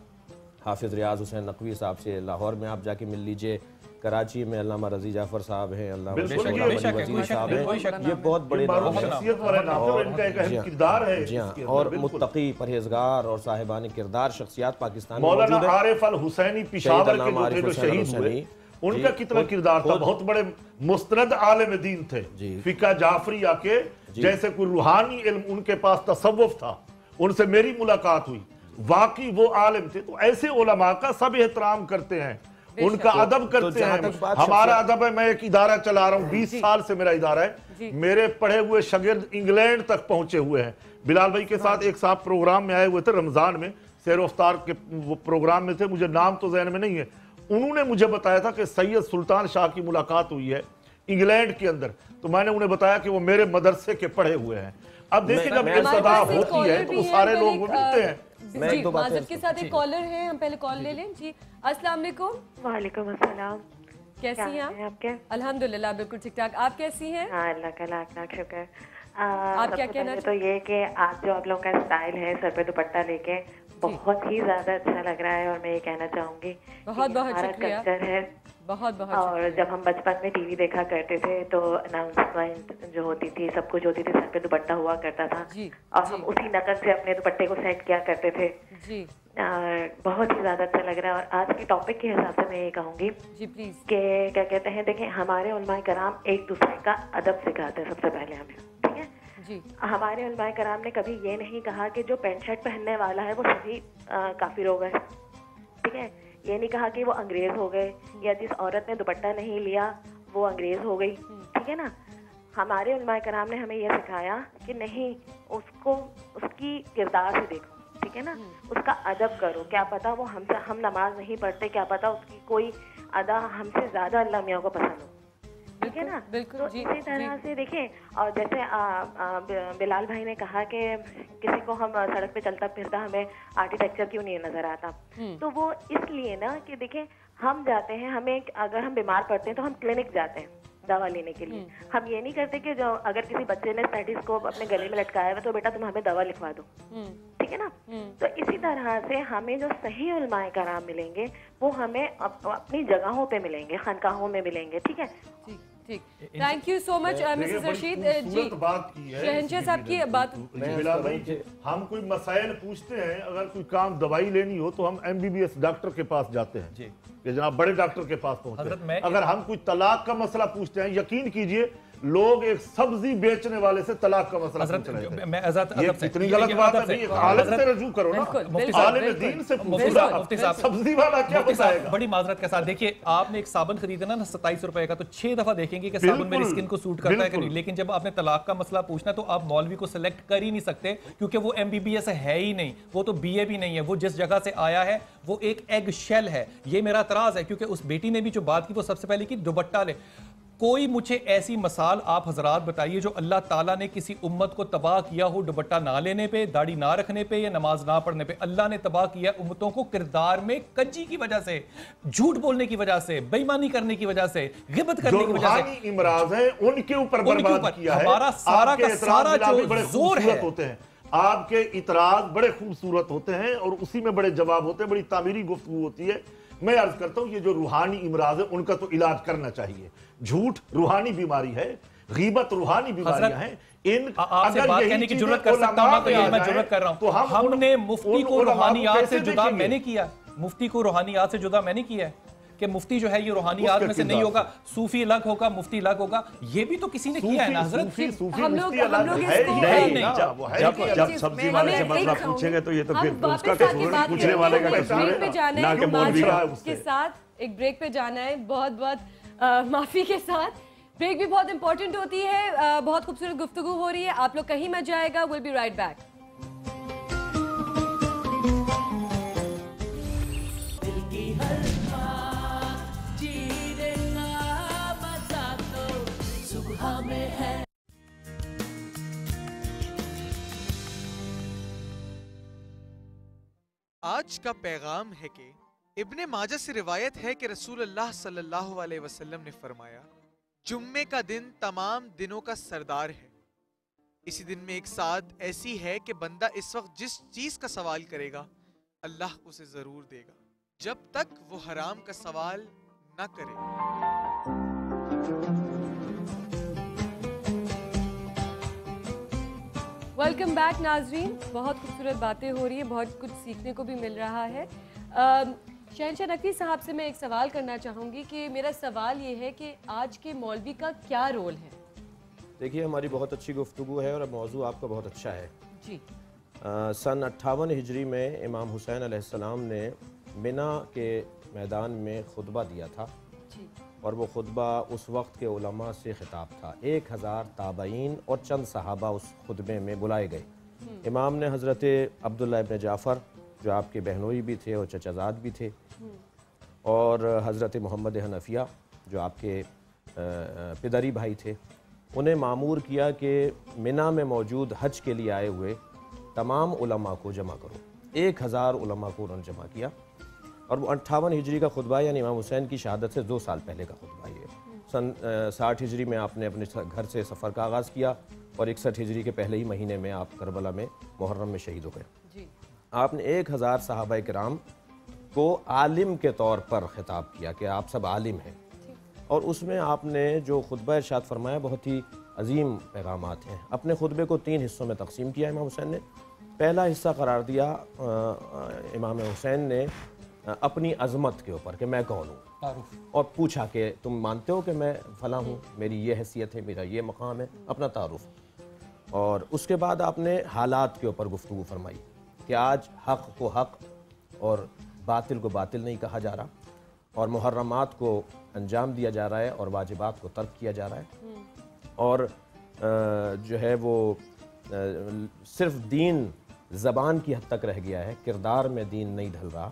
[SPEAKER 1] حافظ ریاض حسین نقوی صاحب سے لاہور میں آپ جا کے مل لیجئے. کراچی میں علامہ رضی جعفر صاحب ہیں، علامہ وزیر صاحب ہیں، یہ بہت بڑے نام ہیں. جی ہاں، اور متقی پرہیزگار اور صاحبان کردار شخصیات پاکستان میں موجود ہیں.
[SPEAKER 7] مولانا عارف الحسینی پشاور کے جو شہید ہوئے، ان کا کتنا کردار تھا. بہت بڑے مستند عالم دین تھے، فقہ جعفریہ کے جیسے کوئی روحانی علم ان کے پاس تصوف تھا. ان سے میری ملاقات ہوئی، واقعی وہ عالم تھے. تو ایسے علماء کا سب احترام کرتے ہیں، ان کا ادب کرتے ہیں. ہمارا ادب ہے، میں ایک ادارہ چلا رہا ہوں، 20 سال سے میرا ادارہ ہے. میرے پڑھے ہوئے شاگرد انگلینڈ تک پہنچے ہوئے ہیں. بلال بھائی کے ساتھ ایک صاحب پروگرام میں آئے ہوئے تھے رمضان میں، سیر و افطار کے وہ پروگرام میں تھے، مجھے نام تو ذہن میں نہیں ہے. انہوں نے مجھے بتایا تھا کہ سید سلطان شاہ کی ملاقات ہوئی ہے انگلینڈ کے اندر. تو میں نے انہیں بتایا کہ وہ میرے مدرسے کے پڑھے ہوئے ہیں. اب دیکھیں جب ابتدا ہوتی ہے تو وہ سارے لوگ وہ ملتے ہیں.
[SPEAKER 2] جی معذرت کے ساتھ ایک کالر ہے، ہم پہلے کال لے لیں. جی السلام علیکم.
[SPEAKER 8] وعلیکم السلام.
[SPEAKER 2] کیسی ہیں آپ؟ الحمدللہ بالکل ٹھیک ٹھاک. آپ کیسی ہیں؟
[SPEAKER 8] ہاں اللہ کا لاکھ لاکھ شکر.
[SPEAKER 2] آپ کیا کہنا
[SPEAKER 8] تو یہ کہ آج جو آپ لوگوں کا اسٹائل ہے سر پہ دوپٹہ لے کے بہت ہی زیادہ اچھا لگ رہا ہے. اور میں یہ کہنا چاہوں گی
[SPEAKER 2] بہت بہت شکریہ.
[SPEAKER 8] کلچر ہے
[SPEAKER 2] بہت بہت.
[SPEAKER 8] اور جب ہم بچپن میں ٹی وی دیکھا کرتے تھے تو اناؤنسمنٹ جو ہوتی تھی، سب کچھ ہوتی تھی، سر پہ دوپٹہ ہوا کرتا تھا اور ہم اسی نقل سے اپنے دوپٹے کو سیٹ کیا کرتے تھے.
[SPEAKER 2] جی
[SPEAKER 8] بہت ہی زیادہ اچھا لگ رہا ہے. اور آج کے ٹاپک کے حساب سے میں یہ کہوں گی کہ کیا کہتے ہیں، دیکھیں ہمارے علماء کرام ایک دوسرے کا ادب سکھاتے ہیں سب سے پہلے ہمیں. ٹھیک ہے، ہمارے علماء کرام نے کبھی یہ نہیں کہا کہ جو پینٹ شرٹ پہننے والا ہے وہ سبھی کافر ہو گئے. ٹھیک ہے، یہ نہیں کہا کہ وہ انگریز ہو گئے یا جس عورت نے دوپٹہ نہیں لیا وہ انگریز ہو گئی. ٹھیک ہے نا، ہمارے علماء کرام نے ہمیں یہ سکھایا کہ نہیں، اس کو اس کی کردار سے دیکھو. ٹھیک ہے نا، اس کا ادب کرو. کیا پتا وہ ہم نماز نہیں پڑھتے، کیا پتا اس کی کوئی ادا ہم سے زیادہ اللہ میاں کو پسند ہو. ٹھیک ہے نا، تو اسی طرح سے دیکھیں. اور جیسے بلال بھائی نے کہا کہ کسی کو ہم سڑک پہ چلتا پھرتا ہمیں آرکیٹیکچر کیوں نہیں نظر آتا، تو وہ اس لیے نا کہ دیکھیں ہم جاتے ہیں، ہمیں اگر ہم بیمار پڑتے ہیں تو ہم کلینک جاتے ہیں دوا لینے کے لیے. ہم یہ نہیں کرتے کہ جو اگر کسی بچے نے اسٹیٹسکوپ اپنے گلے میں لٹکایا ہوا تو بیٹا تم ہمیں دوا لکھوا دو. ٹھیک ہے نا، تو اسی طرح سے ہمیں جو صحیح علماء کرام ملیں گے وہ ہمیں اپنی جگہوں پہ ملیں گے، خانقاہوں میں ملیں گے. ٹھیک ہے،
[SPEAKER 2] ٹھیک. Thank you so much Mrs Rashid. جی شہنشاہ صاحب کی بات.
[SPEAKER 7] ہم کوئی مسائل پوچھتے ہیں، اگر کوئی کام دوائی لینی ہو تو ہم MBBS ڈاکٹر کے پاس جاتے ہیں کہ جناب بڑے ڈاکٹر کے پاس پہنچتے ہیں. اگر ہم کوئی طلاق کا مسئلہ پوچھتے ہیں، یقین کیجئے لوگ ایک سبزی بیچنے والے سے طلاق کا مسئلہ پوچھ رہے ہیں. یہ کتنی غلط بات ہے. ایک عالم سے رجوع کرو نا، عالم دین سے پوچھو سبزی والا کیا بتائے گا.
[SPEAKER 3] بڑی معذرت کے ساتھ دیکھیے، آپ نے ایک صابن خریدنا نا 27 روپے کا، تو 6 دفعہ دیکھیں گے کہ صابن میری اسکن کو سوٹ کرتا ہے کہ نہیں. لیکن جب آپ نے طلاق کا مسئلہ پوچھنا تو آپ مولوی کو سلیکٹ کر ہی نہیں سکتے، کیونکہ وہ MBBS ہے ہی نہیں، وہ تو BA بھی نہیں ہے. وہ جس جگہ سے آیا ہے وہ ایک ایگ شیل ہے. یہ میرا اعتراض ہے، کیونکہ اس بیٹی نے بھی جو بات کی وہ سب سے پہلے کی دوپٹہ لے. کوئی مجھے ایسی مثال آپ حضرات بتائیے جو اللہ تعالیٰ نے کسی امت کو تباہ کیا ہو دوپٹہ نہ لینے پہ، داڑھی نہ رکھنے پہ یا نماز نہ پڑھنے پہ. اللہ نے تباہ کیا امتوں کو کردار میں کنجی کی وجہ سے، جھوٹ بولنے کی وجہ سے، بے ایمانی کرنے کی وجہ سے، غیبت کرنے کی وجہ سے.
[SPEAKER 7] جو روحانی امراض ہیں ان کے اوپر برباد کیا ہے.
[SPEAKER 3] ہمارا سارا کا سارا جو زور ہے،
[SPEAKER 7] ہوتے ہیں آپ کے اعتراض بڑے خوبصورت ہوتے ہیں اور اسی میں بڑے جواب ہوتے ہیں، بڑی تعمیری گفتگو ہوتی ہے. میں عرض کرتا ہوں یہ جو روحانی امراض ہے ان کا تو علاج کرنا چاہیے. جھوٹ روحانی بیماری ہے، غیبت روحانی بیماریاں ہیں. ان
[SPEAKER 3] آپ سے بات کہنے کی جرات کر سکتا ہوں تو یہ میں جرات کر رہا ہوں. ہم نے مفتی کو روحانیات سے جدا میں نے کیا. مفتی کو روحانیات سے جدا میں نے کیا ہے کہ مفتی جو ہے یہ روحانیات میں سے نہیں ہوگا, صوفی الگ ہوگا, مفتی الگ ہوگا, یہ بھی تو کسی نے کیا ہے نا حضرت.
[SPEAKER 2] ہم لوگ
[SPEAKER 4] جب سبزی والے سے مسئلہ پوچھیں گے تو یہ تو پھر اس کا پوچھنے والے کا قصور ہے نہ کہ مولوی
[SPEAKER 2] کے ساتھ. ایک بریک پہ جانا ہے, بہت بہت معافی کے ساتھ. بریک بھی بہت امپورٹنٹ ہوتی ہے, بہت خوبصورت گفتگو ہو رہی ہے, آپ لوگ کہیں مت جائے گا. Will be right back.
[SPEAKER 9] آج کا پیغام ہے کہ ابن ماجہ سے روایت ہے کہ رسول اللہ صلی اللہ علیہ وسلم نے فرمایا جمعے کا دن تمام دنوں کا سردار ہے. اسی دن میں ایک ساتھ ایسی ہے کہ بندہ اس وقت جس چیز کا سوال کرے گا اللہ اسے ضرور دے گا جب تک وہ حرام کا سوال نہ کرے.
[SPEAKER 2] ویلکم بیک ناظرین. بہت خوبصورت باتیں ہو رہی ہیں, بہت کچھ سیکھنے کو بھی مل رہا ہے. شہنشاہ نقوی صاحب سے میں ایک سوال کرنا چاہوں گی کہ میرا سوال یہ ہے کہ آج کے مولوی کا کیا رول ہے؟
[SPEAKER 1] دیکھیے ہماری بہت اچھی گفتگو ہے اور موضوع آپ کا بہت اچھا ہے.
[SPEAKER 2] جی.
[SPEAKER 1] سن 58 ہجری میں امام حسین علیہ السلام نے منا کے میدان میں خطبہ دیا تھا اور وہ خطبہ اس وقت کے علماء سے خطاب تھا. 1000 تابعین اور چند صحابہ اس خطبے میں بلائے گئے. امام نے حضرت عبداللہ ابن جعفر جو آپ کے بہنوئی بھی تھے اور چچا زاد بھی تھے, اور حضرت محمد حنفیہ جو آپ کے پدری بھائی تھے, انہیں مامور کیا کہ منا میں موجود حج کے لیے آئے ہوئے تمام علماء کو جمع کرو. 1000 علماء کو انہوں نے جمع کیا اور وہ 58 ہجری کا خطبہ یعنی امام حسین کی شہادت سے 2 سال پہلے کا خطبہ یہ. سن 60 ہجری میں آپ نے اپنے گھر سے سفر کا آغاز کیا اور 61 ہجری کے پہلے ہی مہینے میں آپ کربلا میں محرم میں شہید ہو گئے. آپ نے 1000 صحابہ کرام کو عالم کے طور پر خطاب کیا کہ آپ سب عالم ہیں, اور اس میں آپ نے جو خطبہ ارشاد فرمایا بہت ہی عظیم پیغامات ہیں. اپنے خطبے کو 3 حصوں میں تقسیم کیا امام حسین نے. پہلا حصہ قرار دیا امام حسین نے اپنی عظمت کے اوپر کہ میں کون ہوں, اور پوچھا کہ تم مانتے ہو کہ میں فلاں ہوں, میری یہ حیثیت ہے, میرا یہ مقام ہے, اپنا تعارف. اور اس کے بعد آپ نے حالات کے اوپر گفتگو فرمائی کہ آج حق کو حق اور باطل کو باطل نہیں کہا جا رہا, اور محرمات کو انجام دیا جا رہا ہے اور واجبات کو ترک کیا جا رہا ہے, اور جو ہے وہ صرف دین زبان کی حد تک رہ گیا ہے, کردار میں دین نہیں ڈھل رہا.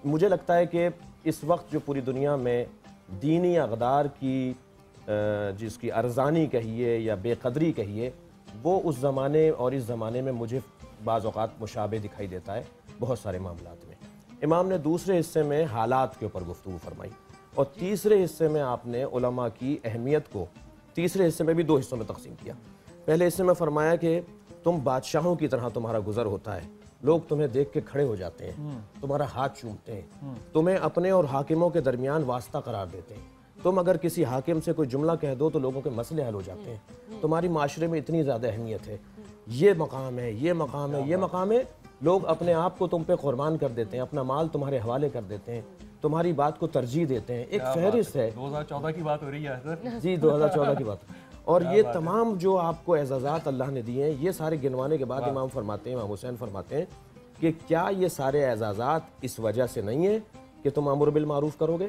[SPEAKER 1] مجھے لگتا ہے کہ اس وقت جو پوری دنیا میں دینی اقدار کی جس کی ارزانی کہیے یا بے قدری کہیے, وہ اس زمانے اور اس زمانے میں مجھے بعض اوقات مشابہ دکھائی دیتا ہے بہت سارے معاملات میں. امام نے دوسرے حصے میں حالات کے اوپر گفتگو فرمائی, اور تیسرے حصے میں آپ نے علماء کی اہمیت کو تیسرے حصے میں بھی 2 حصوں میں تقسیم کیا. پہلے حصے میں فرمایا کہ تم بادشاہوں کی طرح تمہارا گزر ہوتا ہے, لوگ تمہیں دیکھ کے کھڑے ہو جاتے ہیں, تمہارا ہاتھ چومتے ہیں, تمہیں اپنے اور حاکموں کے درمیان واسطہ قرار دیتے ہیں. تم اگر کسی حاکم سے کوئی جملہ کہہ دو تو لوگوں کے مسئلے حل ہو جاتے ہیں. تمہاری معاشرے میں اتنی زیادہ اہمیت ہے, یہ مقام ہے, یہ مقام ہے, یہ مقام ہے. لوگ اپنے آپ کو تم پہ قربان کر دیتے ہیں, اپنا مال تمہارے حوالے کر دیتے ہیں, تمہاری بات کو ترجیح دیتے ہیں. ایک فہرست ہے.
[SPEAKER 3] 2014 کی بات ہو رہی ہے سر.
[SPEAKER 1] جی 2014 کی بات. اور یہ تمام جو آپ کو اعزازات اللہ نے دیے ہیں, یہ سارے گنوانے کے بعد امام فرماتے ہیں, امام حسین فرماتے ہیں کہ کیا یہ سارے اعزازات اس وجہ سے نہیں ہیں کہ تم امر بالمعروف کرو گے,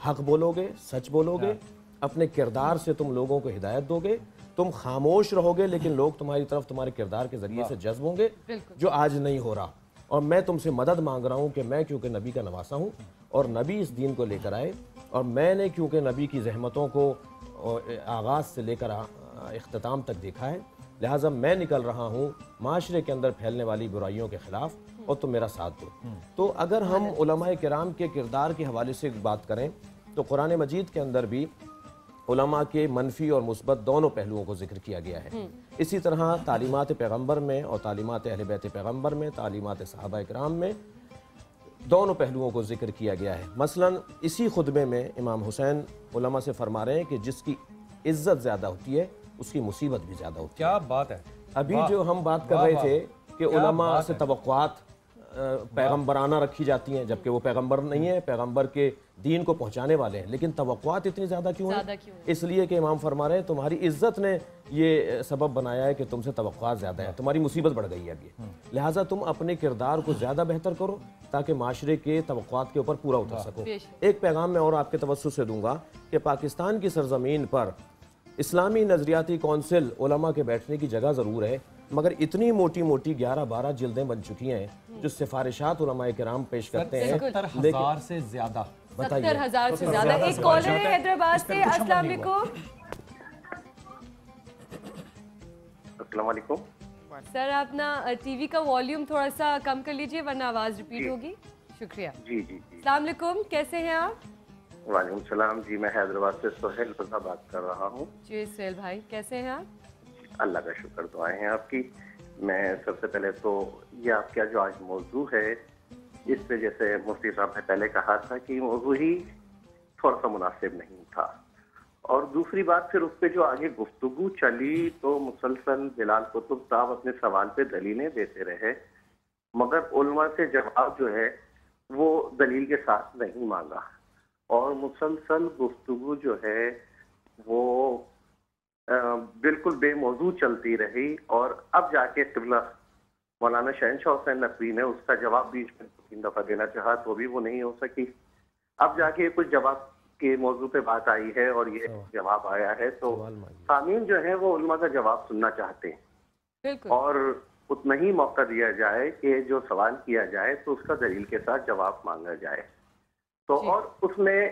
[SPEAKER 1] حق بولو گے, سچ بولو گے, اپنے کردار سے تم لوگوں کو ہدایت دو گے, تم خاموش رہو گے لیکن لوگ تمہاری طرف تمہارے کردار کے ذریعے سے جذب ہوں گے, جو آج نہیں ہو رہا. اور میں تم سے مدد مانگ رہا ہوں کہ میں کیونکہ نبی کا نواسا ہوں اور نبی اس دین کو لے کر آئے, اور میں نے کیونکہ نبی کی زحمتوں کو آغاز سے لے کر اختتام تک دیکھا ہے, لہٰذا میں نکل رہا ہوں معاشرے کے اندر پھیلنے والی برائیوں کے خلاف, اور تم میرا ساتھ دو. تو اگر ہم علماء کرام کے کردار کے حوالے سے بات کریں تو قرآن مجید کے اندر بھی علماء کے منفی اور مثبت دونوں پہلوؤں کو ذکر کیا گیا ہے. اسی طرح تعلیمات پیغمبر میں اور تعلیمات اہل بیت پیغمبر میں, تعلیمات صحابہ کرام میں دونوں پہلوؤں کو ذکر کیا گیا ہے. مثلا اسی خطبے میں امام حسین علماء سے فرما رہے ہیں کہ جس کی عزت زیادہ ہوتی ہے اس کی مصیبت بھی زیادہ ہوتی ہے.
[SPEAKER 3] کیا بات ہے.
[SPEAKER 1] ابھی جو ہم بات کر رہے تھے کہ علماء سے توقعات پیغمبرانہ رکھی جاتی ہیں جبکہ وہ پیغمبر نہیں ہیں, پیغمبر کے دین کو پہنچانے والے ہیں, لیکن توقعات اتنی زیادہ کیوں ہیں؟ اس لیے کہ امام فرما رہے ہیں تمہاری عزت نے یہ سبب بنایا ہے کہ تم سے توقعات زیادہ ہیں, تمہاری مصیبت بڑھ گئی ہے اب یہ, لہٰذا تم اپنے کردار کو زیادہ بہتر کرو تاکہ معاشرے کے توقعات کے اوپر پورا اتر سکو. ایک پیغام میں اور آپ کے توسط سے دوں گا کہ پاکستان کی سرزمین پر اسلامی نظریاتی کونسل علماء کے بیٹھنے کی جگہ ضرور ہے, مگر اتنی موٹی موٹی 11-12 جلدیں بن چکی ہیں جو سفارشات علماء کرام پیش کرتے ہیں.
[SPEAKER 3] 70,000 سے زیادہ.
[SPEAKER 2] 70,000 سے زیادہ. ایک کالر ہے حیدرآباد سے. السلام علیکم.
[SPEAKER 10] السلام علیکم.
[SPEAKER 2] سر آپ نا ٹی وی کا والیوم تھوڑا سا کم کر لیجئے ورنہ آواز ریپیٹ ہوگی. شکریہ.
[SPEAKER 10] جی جی.
[SPEAKER 2] السلام علیکم, کیسے ہیں آپ؟
[SPEAKER 10] وعلیکم السلام جی, میں حیدرآباد سے سہیل رضا بات کر رہا ہوں.
[SPEAKER 2] جی سہیل بھائی, کیسے ہیں آپ؟
[SPEAKER 10] اللہ کا شکر, دعائیں ہیں آپ کی. میں سب سے پہلے تو یہ آپ کا جو آج موضوع ہے اس پہ جیسے مفتی صاحب نے پہلے کہا تھا کہ موضوع ہی تھوڑا سا مناسب نہیں تھا, اور دوسری بات پھر اس پہ جو آگے گفتگو چلی تو مسلسل بلال قطب صاحب اپنے سوال پہ دلیلیں دیتے رہے, مگر علماء سے جواب جو ہے وہ دلیل کے ساتھ نہیں مانگا, اور مسلسل گفتگو جو ہے وہ بالکل بے موضوع چلتی رہی, اور اب جا کے قبلہ مولانا شہنشاہ حسین نقوی نے اس کا جواب بیچ میں 3 دفعہ دینا چاہا تو بھی وہ نہیں ہو سکی. اب جا کے کچھ جواب کے موضوع پہ بات آئی ہے اور یہ جواب آیا ہے, تو سامعین جو ہے وہ علماء کا جواب سننا چاہتے ہیں, اور اتنا ہی موقع دیا جائے کہ جو سوال کیا جائے تو اس کا دلیل کے ساتھ جواب مانگا جائے. تو اور اس میں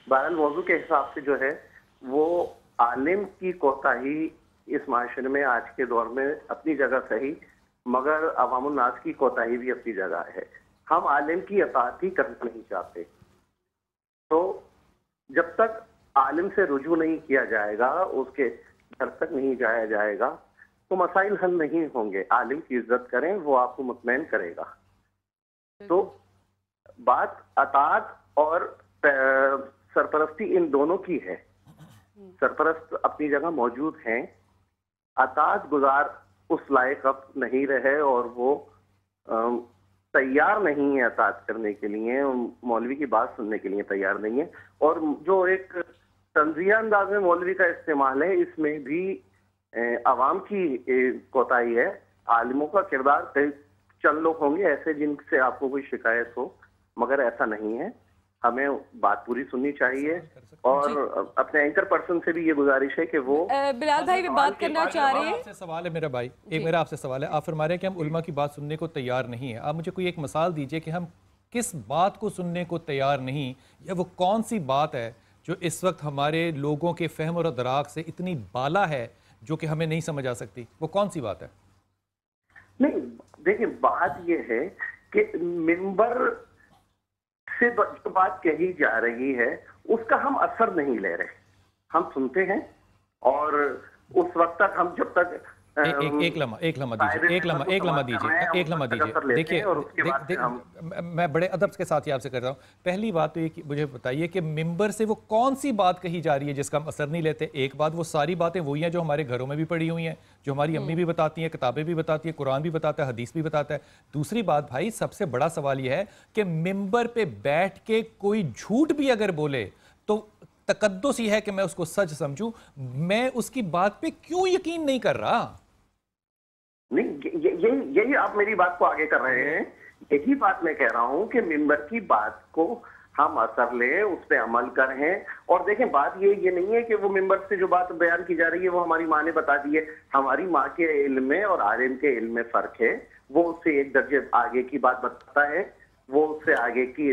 [SPEAKER 10] بہرحال موضوع کے حساب سے جو ہے وہ عالم کی کوتاہی اس معاشرے میں آج کے دور میں اپنی جگہ صحیح, مگر عوام الناس کی کوتاہی بھی اپنی جگہ ہے. ہم عالم کی اطاعت ہی کرنا نہیں چاہتے, تو جب تک عالم سے رجوع نہیں کیا جائے گا, اس کے گھر تک نہیں جایا جائے گا, تو مسائل حل نہیں ہوں گے. عالم کی عزت کریں, وہ آپ کو مطمئن کرے گا. تو بات اطاعت اور سرپرستی ان دونوں کی ہے. سرپرست اپنی جگہ موجود ہیں, اطاعت گزار اس لائق اب نہیں رہے اور وہ تیار نہیں ہے اطاعت کرنے کے لیے, مولوی کی بات سننے کے لیے تیار نہیں ہے. اور جو ایک تنزیہ انداز میں مولوی کا استعمال ہے, اس میں بھی عوام کی کوتاہی ہے. عالموں کا کردار چند لوگ ہوں گے ایسے جن سے آپ کو کوئی شکایت ہو, مگر ایسا نہیں ہے. ہمیں بات پوری سننی چاہیے, اور اپنے اینکر پرسن سے بھی یہ گزارش ہے کہ وہ
[SPEAKER 2] بلال بھائی بھی بات کرنا چاہ رہے ہیں.
[SPEAKER 3] سوال ہے میرا بھائی, ایک میرا آپ سے سوال ہے. آپ فرما رہے ہیں کہ ہم علماء کی بات سننے کو تیار نہیں ہیں. آپ مجھے کوئی ایک مثال دیجئے کہ ہم کس بات کو سننے کو تیار نہیں, یا وہ کون سی بات ہے جو اس وقت ہمارے لوگوں کے فہم اور ادراک سے اتنی بالا ہے جو کہ ہمیں نہیں سمجھ آ سکتی, وہ کون سی بات ہے؟
[SPEAKER 10] نہیں دیکھیں, بات یہ ہے کہ ممبر سے جو بات کہی جا رہی ہے اس کا ہم اثر نہیں لے رہے. ہم سنتے ہیں, اور اس وقت تک ہم جب تک
[SPEAKER 3] ایک لمحہ دیجیے. دیکھیے میں بڑے ادب کے ساتھ آپ سے کر رہا ہوں. پہلی بات تو یہ مجھے بتائیے کہ ممبر سے وہ کون سی بات کہی جا رہی ہے جس کا ہم اثر نہیں لیتے. ایک بات, وہ ساری باتیں وہی ہیں جو ہمارے گھروں میں بھی پڑھی ہوئی ہیں, جو ہماری امی بھی بتاتی ہیں, کتابیں بھی بتاتی ہیں, قرآن بھی بتاتا ہے, حدیث بھی بتاتا ہے. دوسری بات بھائی, سب سے بڑا سوال یہ ہے کہ ممبر پہ بیٹھ کے کوئی جھوٹ بھی اگر بولے تو تقدس یہ ہے کہ میں اس کو سچ سمجھوں. میں اس کی بات پہ کیوں یقین نہیں کر رہا؟
[SPEAKER 10] نہیں, یہی آپ میری بات کو آگے کر رہے ہیں. یہی بات میں کہہ رہا ہوں کہ ممبر کی بات کو ہم اثر لیں, اس پہ عمل کریں. اور دیکھیں, بات یہ نہیں ہے کہ وہ ممبر سے جو بات بیان کی جا رہی ہے وہ ہماری ماں نے بتا دی ہے. ہماری ماں کے علم میں اور عالم کے علم میں فرق ہے. وہ اس سے ایک درجے آگے کی بات بتاتا ہے, وہ اس سے آگے کی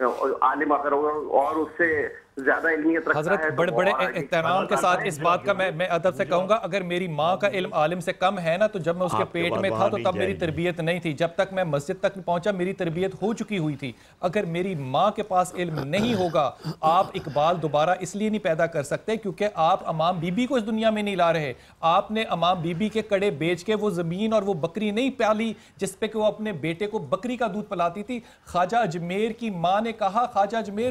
[SPEAKER 10] عالم اگر اور اس سے زیادہ علمیت رکھتا ہے.
[SPEAKER 3] حضرت بڑے احترام کے ساتھ اس بات کا میں ادب سے کہوں گا, اگر میری ماں کا علم عالم سے کم ہے نا, تو جب میں اس کے پیٹ میں تھا تو تب میری تربیت نہیں تھی. جب تک میں مسجد تک پہنچا میری تربیت ہو چکی ہوئی تھی. اگر میری ماں کے پاس علم نہیں ہوگا, آپ اقبال دوبارہ اس لیے نہیں پیدا کر سکتے کیونکہ آپ امام بی بی کو اس دنیا میں نہیں لا رہے. آپ نے امام بی بی کے کڑے بیچ کے وہ زمین اور وہ بکری نہیں پالی جس پہ کہ وہ اپنے بیٹے کو بکری کا دودھ پلاتی تھی. خواجہ اجمیر کی ماں نے کہا, خواجہ اجمیر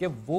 [SPEAKER 3] کہ وہ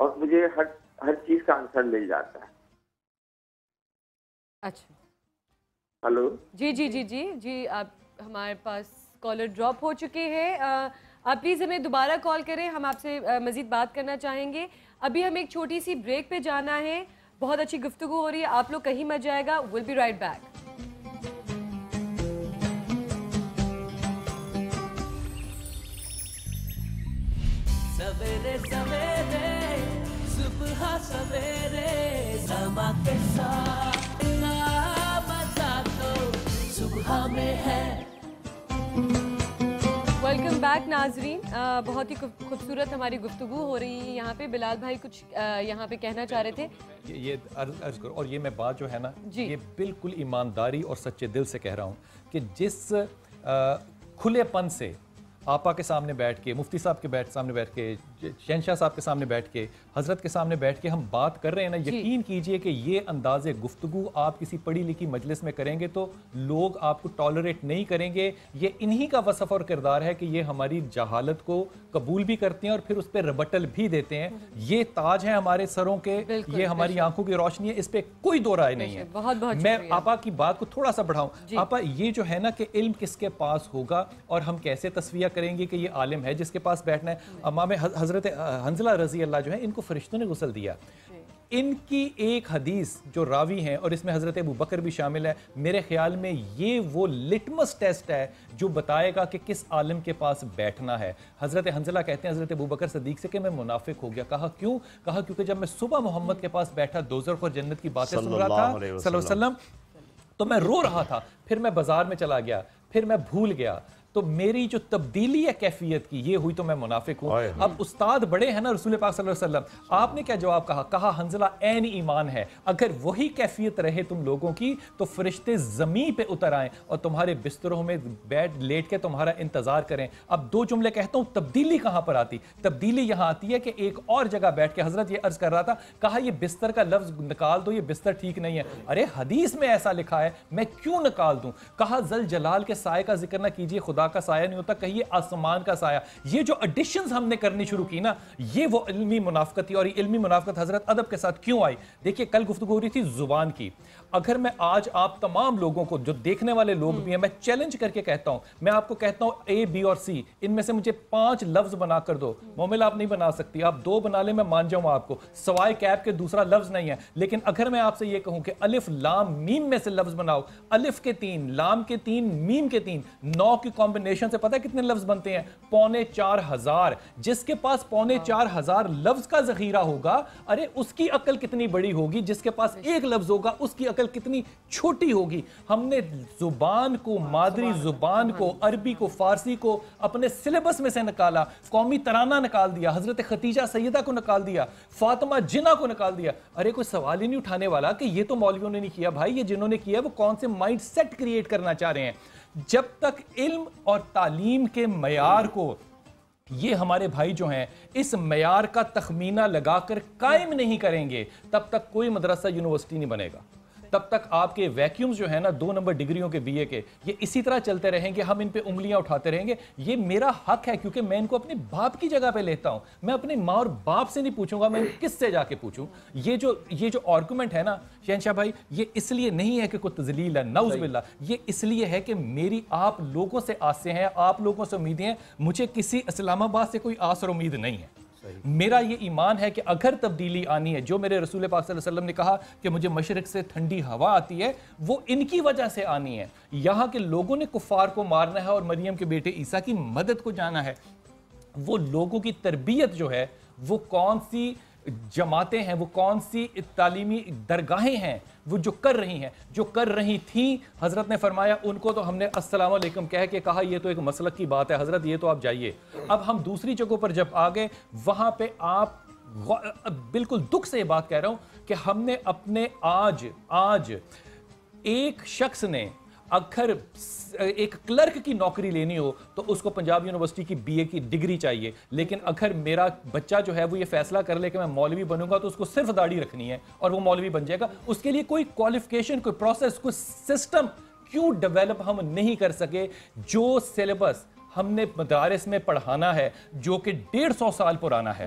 [SPEAKER 10] اور مجھے ہر چیز کا آنسر مل جاتا ہے.
[SPEAKER 2] اچھا
[SPEAKER 10] ہلو
[SPEAKER 2] جی آپ ہمارے پاس کالر ڈراپ ہو چکے ہیں. آپ پلیز ہمیں دوبارہ کال کریں, ہم آپ سے مزید بات کرنا چاہیں گے. ابھی ہم ایک چھوٹی سی بریک پہ جانا ہے. بہت اچھی گفتگو ہو رہی ہے, آپ لوگ کہیں مت جائے گا. Will be right back.
[SPEAKER 11] سویرے سویرے صبح سویرے سما کے ساتھ مزہ تو صبح میں ہے.
[SPEAKER 2] ویلکم بیک ناظرین. بہت ہی خوبصورت ہماری گفتگو ہو رہی ہے یہاں پہ. بلال بھائی کچھ یہاں پہ کہنا چاہ رہے تھے.
[SPEAKER 3] یہ عرض کرو, اور یہ میں بات جو ہے نا یہ بالکل ایمانداری اور سچے دل سے کہہ رہا ہوں کہ جس کھلے پن سے آپا کے سامنے بیٹھ کے, مفتی صاحب کے سامنے بیٹھ کے, شہنشاہ صاحب کے سامنے بیٹھ کے, حضرت کے سامنے بیٹھ کے ہم بات کر رہے ہیں نا, یقین کیجئے کہ یہ انداز گفتگو آپ کسی پڑھی لکھی مجلس میں کریں گے تو لوگ آپ کو ٹالریٹ نہیں کریں گے. یہ انہی کا وصف اور کردار ہے کہ یہ ہماری جہالت کو قبول بھی کرتے ہیں اور پھر اس پہ ربٹل بھی دیتے ہیں. یہ تاج ہیں ہمارے سروں کے, یہ ہماری آنکھوں کی روشنی ہے, اس پہ کوئی دو رائے نہیں ہے. میں آپا کی بات کو تھوڑا سا بڑھاؤں. آپا یہ جو ہے نا کہ علم کس کے پاس ہوگا اور ہم کیسے تصفیہ کریں گے کہ یہ عالم ہے جس کے پاس بیٹھنا ہے. امام حضرت حنظلہ رضی اللہ جو ہے ان کو فرشتوں نے غسل دیا. ان کی ایک حدیث جو راوی ہیں, اور اس میں حضرت ابو بکر بھی شامل ہے, میرے خیال میں یہ وہ لٹمس ٹیسٹ ہے جو بتائے گا کہ کس عالم کے پاس بیٹھنا ہے. حضرت حنظلہ کہتے ہیں حضرت ابو بکر صدیق سے کہ میں منافق ہو گیا. کہا کیوں؟ کہا کیونکہ جب میں صبح محمد کے پاس بیٹھا دوزخ اور جنت کی باتیں سن رہا تھا صلی اللہ علیہ وسلم تو میں رو رہا تھا. پھر میں بازار میں چلا گیا, پھر میں بھول گیا, تو میری جو تبدیلی ہے کیفیت کی یہ ہوئی تو میں منافق ہوں. اب استاد بڑے ہیں نا رسول پاک صلی اللہ علیہ وسلم, آپ نے کیا جواب کہا؟ کہا حنظلہ عین ایمان ہے, اگر وہی کیفیت رہے تم لوگوں کی تو فرشتے زمین پہ اتر آئیں اور تمہارے بستروں میں لیٹ کے تمہارا انتظار کریں. اب دو جملے کہتا ہوں, تبدیلی کہاں پر آتی؟ تبدیلی یہاں آتی ہے کہ ایک اور جگہ بیٹھ کے حضرت یہ عرض کر رہا تھا, کہا یہ بستر کا لفظ نکال دو, یہ بستر ٹھیک نہیں ہے. ارے حدیث میں ایسا لکھا ہے, میں کیوں نکال دوں؟ کہا ذل جلال کے سائے کا ذکر نہ کیجیے, خدا کا سایہ نہیں ہوتا, کہیے آسمان کا سایہ. یہ جو ایڈیشنز ہم نے کرنی شروع کی نا, یہ وہ علمی منافقت تھی. اور یہ علمی منافقت حضرت ادب کے ساتھ کیوں آئی؟ دیکھیے کل گفتگو ہو رہی تھی زبان کی. اگر میں آج آپ تمام لوگوں کو, جو دیکھنے والے لوگ بھی ہیں, میں چیلنج کر کے کہتا ہوں, میں آپ کو کہتا ہوں اے بی اور سی, ان میں سے مجھے 5 لفظ بنا کر دو. مومل آپ نہیں بنا سکتی, آپ 2 بنا لیں میں مان جاؤں آپ کو, سوائے کیپ کے دوسرا لفظ نہیں ہے. لیکن اگر میں آپ سے یہ کہوں کہ الف لام میم میں سے لفظ بناؤ, الف کے 3, لام کے 3, میم کے 3, 9 کی کمبینیشن سے پتہ ہے کتنے لفظ بنتے ہیں؟ 4,500. جس کے پاس 4,500 لفظ کا ذخیرہ ہوگا, ارے اس کی عقل کتنی بڑی ہوگی, جس کے پاس ایک لفظ ہوگا اس کی عقل کتنی چھوٹی ہوگی. ہم نے زبان کو, مادری زبان کو, عربی کو, فارسی کو اپنے سلیبس میں سے نکالا, قومی ترانہ نکال دیا, حضرت خدیجہ سیدہ کو نکال دیا, فاطمہ جنہ کو نکال دیا. ارے کوئی سوال ہی نہیں اٹھانے والا کہ یہ تو مولویوں نے نہیں کیا. بھائی یہ جنہوں نے کیا وہ کون سے مائنڈ سیٹ کریٹ کرنا چاہ رہے ہیں. جب تک علم اور تعلیم کے معیار کو یہ ہمارے بھائی جو ہیں اس معیار کا تخمینہ لگا کر قائم نہیں کریں گے, تب تک کوئی مدرسہ یونیورسٹی نہیں بنے گا. تب تک آپ کے ویکیومز جو ہیں نا 2 نمبر ڈگریوں کے BA کے, یہ اسی طرح چلتے رہیں گے, ہم ان پہ انگلیاں اٹھاتے رہیں گے. یہ میرا حق ہے کیونکہ میں ان کو اپنے باپ کی جگہ پہ لیتا ہوں. میں اپنی ماں اور باپ سے نہیں پوچھوں گا, میں کس سے جا کے پوچھوں؟ یہ جو آرگومنٹ ہے نا شہنشاہ بھائی, یہ اس لیے نہیں ہے کہ کوئی تذلیل ہے, نعوذ باللہ, یہ اس لیے ہے کہ میری آپ لوگوں سے آسیں ہیں, آپ لوگوں سے امیدیں ہیں. مجھے کسی اسلام آباد سے کوئی آس اور امید نہیں ہے. میرا یہ ایمان ہے کہ اگر تبدیلی آنی ہے, جو میرے رسول پاک صلی اللہ علیہ وسلم نے کہا کہ مجھے مشرق سے ٹھنڈی ہوا آتی ہے, وہ ان کی وجہ سے آنی ہے. یہاں کے لوگوں نے کفار کو مارنا ہے اور مریم کے بیٹے عیسیٰ کی مدد کو جانا ہے. وہ لوگوں کی تربیت جو ہے, وہ کون سی جماعتیں ہیں, وہ کون سی تعلیمی درگاہیں ہیں وہ جو کر رہی ہیں, جو کر رہی تھیں, حضرت نے فرمایا ان کو تو ہم نے السلام علیکم کہہ کے کہا یہ تو ایک مسلک کی بات ہے حضرت, یہ تو آپ جائیے. اب ہم دوسری جگہوں پر جب آگئے, وہاں پہ آپ بالکل دکھ سے یہ بات کہہ رہا ہوں کہ ہم نے اپنے آج ایک شخص نے اگر ایک کلرک کی نوکری لینی ہو تو اس کو پنجاب یونیورسٹی کی BA کی ڈگری چاہیے. لیکن اگر میرا بچہ جو ہے وہ یہ فیصلہ کر لے کہ میں مولوی بنوں گا تو اس کو صرف داڑھی رکھنی ہے اور وہ مولوی بن جائے گا. اس کے لیے کوئی کوالیفیکیشن, کوئی پروسیس, کوئی سسٹم کیوں ڈیولپ ہم نہیں کر سکے؟ جو سیلیبس ہم نے مدارس میں پڑھانا ہے جو کہ 150 سال پرانا ہے,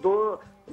[SPEAKER 12] 2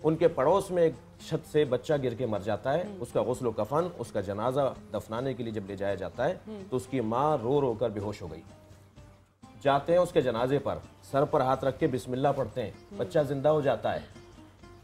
[SPEAKER 1] ان کے پڑوس میں ایک چھت سے بچہ گر کے مر جاتا ہے، اس کا غسل و کفن، اس کا جنازہ دفنانے کے لیے جب لے جایا جاتا ہے تو اس کی ماں رو رو کر بے ہوش ہو گئی. جاتے ہیں اس کے جنازے پر، سر پر ہاتھ رکھ کے بسم اللہ پڑھتے ہیں، بچہ زندہ ہو جاتا ہے.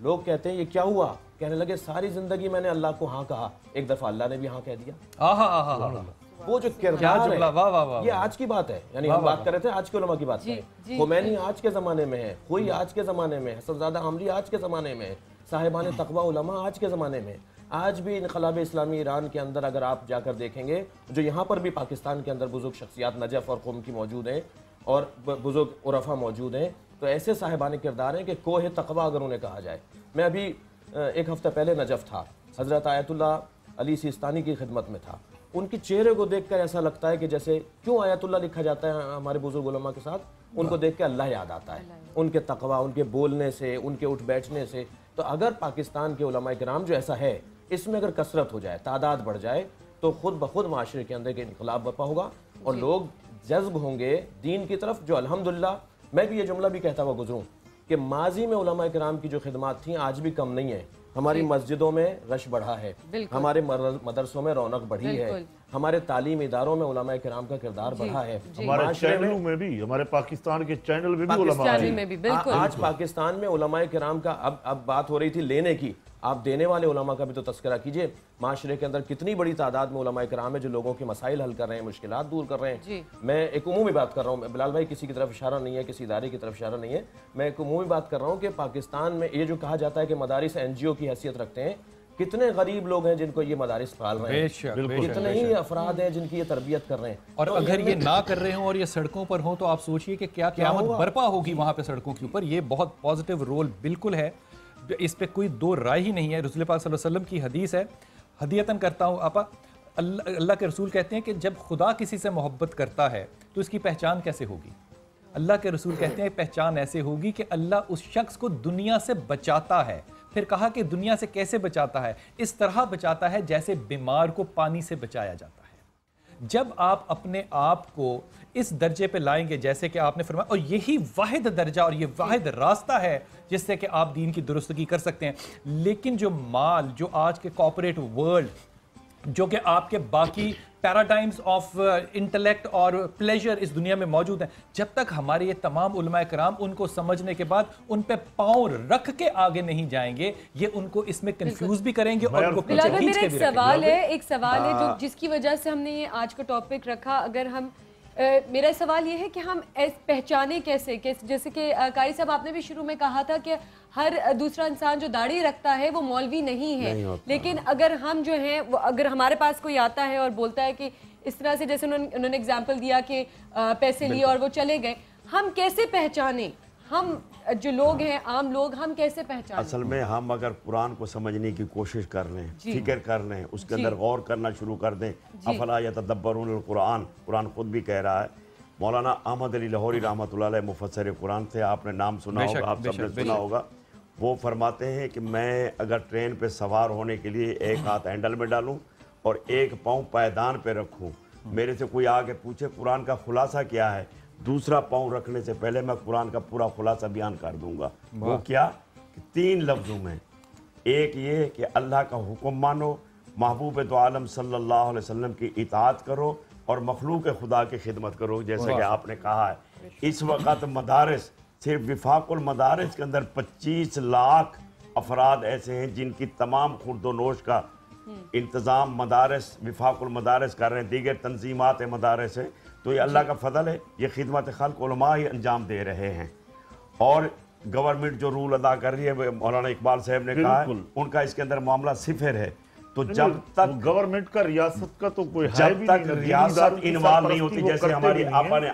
[SPEAKER 1] لوگ کہتے ہیں یہ کیا ہوا؟ کہنے لگے ساری زندگی میں نے اللہ کو ہاں کہا، ایک دفعہ اللہ نے بھی ہاں کہہ دیا. وہ جو کردار ہے یہ آج کی بات ہے، یعنی ہم بات کر رہے تھے آج کے علماء کی بات ہے. خمینی آج کے زمانے میں ہے، کوئی آج کے زمانے میں، حسن زادہ عامری آج کے زمانے میں، صاحبان تقوی علماء آج کے زمانے میں. آج بھی انقلاب اسلامی ایران کے اندر اگر آپ جا کر دیکھیں گے، جو یہاں پر بھی پاکستان کے اندر بزرگ شخصیات نجف اور قم کی موجود ہیں اور بزرگ عرفا موجود ہیں، تو ایسے صاحبان کردار ہیں کہ کوہ تقوی اگر انہیں کہا جائے. میں ابھی ایک ہفتہ پہلے نجف تھا، حضرت آیت اللہ علی سیستانی کی خدمت میں تھا. ان کے چہرے کو دیکھ کر ایسا لگتا ہے کہ جیسے کیوں آیت اللہ لکھا جاتا ہے ہمارے بزرگ علماء کے ساتھ، ان کو دیکھ کے اللہ یاد آتا ہے، ان کے تقوی، ان کے بولنے سے، ان کے اٹھ بیٹھنے سے. تو اگر پاکستان کے علماء کرام جو ایسا ہے، اس میں اگر کثرت ہو جائے، تعداد بڑھ جائے، تو خود بخود معاشرے کے اندر ایک انقلاب برپا ہوگا اور لوگ جذب ہوں گے دین کی طرف. جو الحمدللہ میں بھی یہ جملہ بھی کہتا ہوا گزروں کہ ماضی میں علماء کرام کی جو خدمات تھیں آج بھی کم نہیں ہیں. ہماری مسجدوں میں رش بڑھا ہے، ہمارے مدرسوں میں رونق بڑھی ہے، ہمارے تعلیمی اداروں میں علماء کرام کا کردار بڑھا ہے.
[SPEAKER 7] ہمارے چینلوں میں بھی، ہمارے پاکستان کے چینل میں بھی علماء ہیں.
[SPEAKER 1] آج پاکستان میں علماء کرام کا اب بات ہو رہی تھی لینے کی، آپ دینے والے علماء کا بھی تو تذکرہ کیجئے. معاشرے کے اندر کتنی بڑی تعداد میں علماء کرام ہیں جو لوگوں کے مسائل حل کر رہے ہیں، مشکلات دور کر رہے ہیں. میں ایک عمومی بات کر رہا ہوں، بلال بھائی کسی کی طرف اشارہ نہیں ہے، کسی ادارے کی طرف اشارہ نہیں ہے، میں ایک عمومی بات کر رہا ہوں کہ پاکستان میں یہ جو کہا جاتا ہے کہ مدارس NGO کی حیثیت رکھتے ہیں، کتنے غریب لوگ ہیں جن کو یہ مدارس پال رہے ہیں، کتنے ہی افراد ہیں جن کی یہ تربیت کر رہے ہیں.
[SPEAKER 3] اور اگر یہ نہ کر رہے ہوں اور یہ سڑکوں پر ہوں تو آپ سوچئے کہ کیا قیامت برپا ہوگی وہاں پہ سڑکوں کے اوپر. یہ بہت پازیٹیو رول بالکل ہے، اس پہ کوئی دو رائے ہی نہیں ہے. رسول پاک صلی اللہ علیہ وسلم کی حدیث ہے، ہدیتاً کرتا ہوں آپا، اللہ کے رسول کہتے ہیں کہ جب خدا کسی سے محبت کرتا ہے تو اس کی پہچان کیسے ہوگی؟ اللہ کے رسول کہتے ہیں پہچان ایسے ہوگی کہ اللہ اس شخص کو دنیا سے بچاتا ہے. پھر کہا کہ دنیا سے کیسے بچاتا ہے؟ اس طرح بچاتا ہے جیسے بیمار کو پانی سے بچایا جاتا ہے. جب آپ اپنے آپ کو اس درجے پہ لائیں گے جیسے کہ آپ نے فرمایا، اور یہی واحد درجہ اور یہ واحد راستہ ہے جس سے کہ آپ دین کی درستگی کر سکتے ہیں. لیکن جو مال، جو آج کے کارپوریٹ ورلڈ، جو کہ آپ کے باقی پیراڈائمز آف انٹلیکٹ اور پلیجر اس دنیا میں موجود ہیں، جب تک ہمارے یہ تمام علماء کرام ان کو سمجھنے کے بعد ان پہ پاؤں رکھ کے آگے نہیں جائیں گے، یہ ان کو اس میں کنفیوز بھی کریں گے اور ان کو پیچھے کھینچ کے بھی رکھیں گے.
[SPEAKER 2] ایک سوال ہے جو جس کی وجہ سے ہم نے یہ آج کا ٹاپک رکھا. اگر ہم میرا سوال یہ ہے کہ ہم پہچانے کیسے، جیسے کہ قاری صاحب آپ نے بھی شروع میں کہا تھا کہ ہر دوسرا انسان جو داڑھی رکھتا ہے وہ مولوی نہیں ہے، لیکن اگر ہم جو ہیں اگر ہمارے پاس کوئی آتا ہے اور بولتا ہے کہ اس طرح سے جیسے انہوں نے اگزامپل دیا کہ پیسے لیے اور وہ چلے گئے، ہم کیسے پہچانے؟ ہم جو لوگ ہیں عام لوگ، ہم کیسے پہچانے؟
[SPEAKER 4] اصل میں ہم اگر قرآن کو سمجھنے کی کوشش کر لیں، فکر کر لیں، اس کے اندر غور کرنا شروع کر دیں. افلا یتدبرون القرآن، قرآن خود بھی کہہ رہا ہے. مولانا احمد علی لاہوری رحمۃ اللہ علیہ مفسر قرآن تھے، آپ نے نام سنا ہوگا، آپ سب نے سنا ہوگا. وہ فرماتے ہیں کہ میں اگر ٹرین پہ سوار ہونے کے لیے ایک ہاتھ ہینڈل میں ڈالوں اور ایک پاؤں پائیدان پہ رکھوں، میرے سے کوئی آگے پوچھے قرآن کا خلاصہ کیا ہے، دوسرا پاؤں رکھنے سے پہلے میں قرآن کا پورا خلاصہ بیان کر دوں گا. وہ کیا کہ 3 لفظوں میں، ایک یہ کہ اللہ کا حکم مانو، محبوب دو عالم صلی اللہ علیہ وسلم کی اطاعت کرو اور مخلوق خدا کی خدمت کرو، جیسے کہ آپ نے کہا ہے. اس وقت مدارس، صرف وفاق المدارس کے اندر 25 لاکھ افراد ایسے ہیں جن کی تمام خورد و نوش کا انتظام مدارس، وفاق المدارس کر رہے ہیں، دیگر تنظیمات مدارس ہیں. تو یہ اللہ کا فضل ہے، یہ خدمت خلق علماء ہی انجام دے رہے ہیں. اور گورنمنٹ جو رول ادا کر رہی ہے، مولانا اقبال صاحب نے کہا ہے ان کا اس کے اندر معاملہ صفر ہے. تو جب تک
[SPEAKER 7] گورنمنٹ کا، ریاست کا تو کوئی
[SPEAKER 4] جب تک ریاست انوالو نہیں ہوتی، جیسے ہماری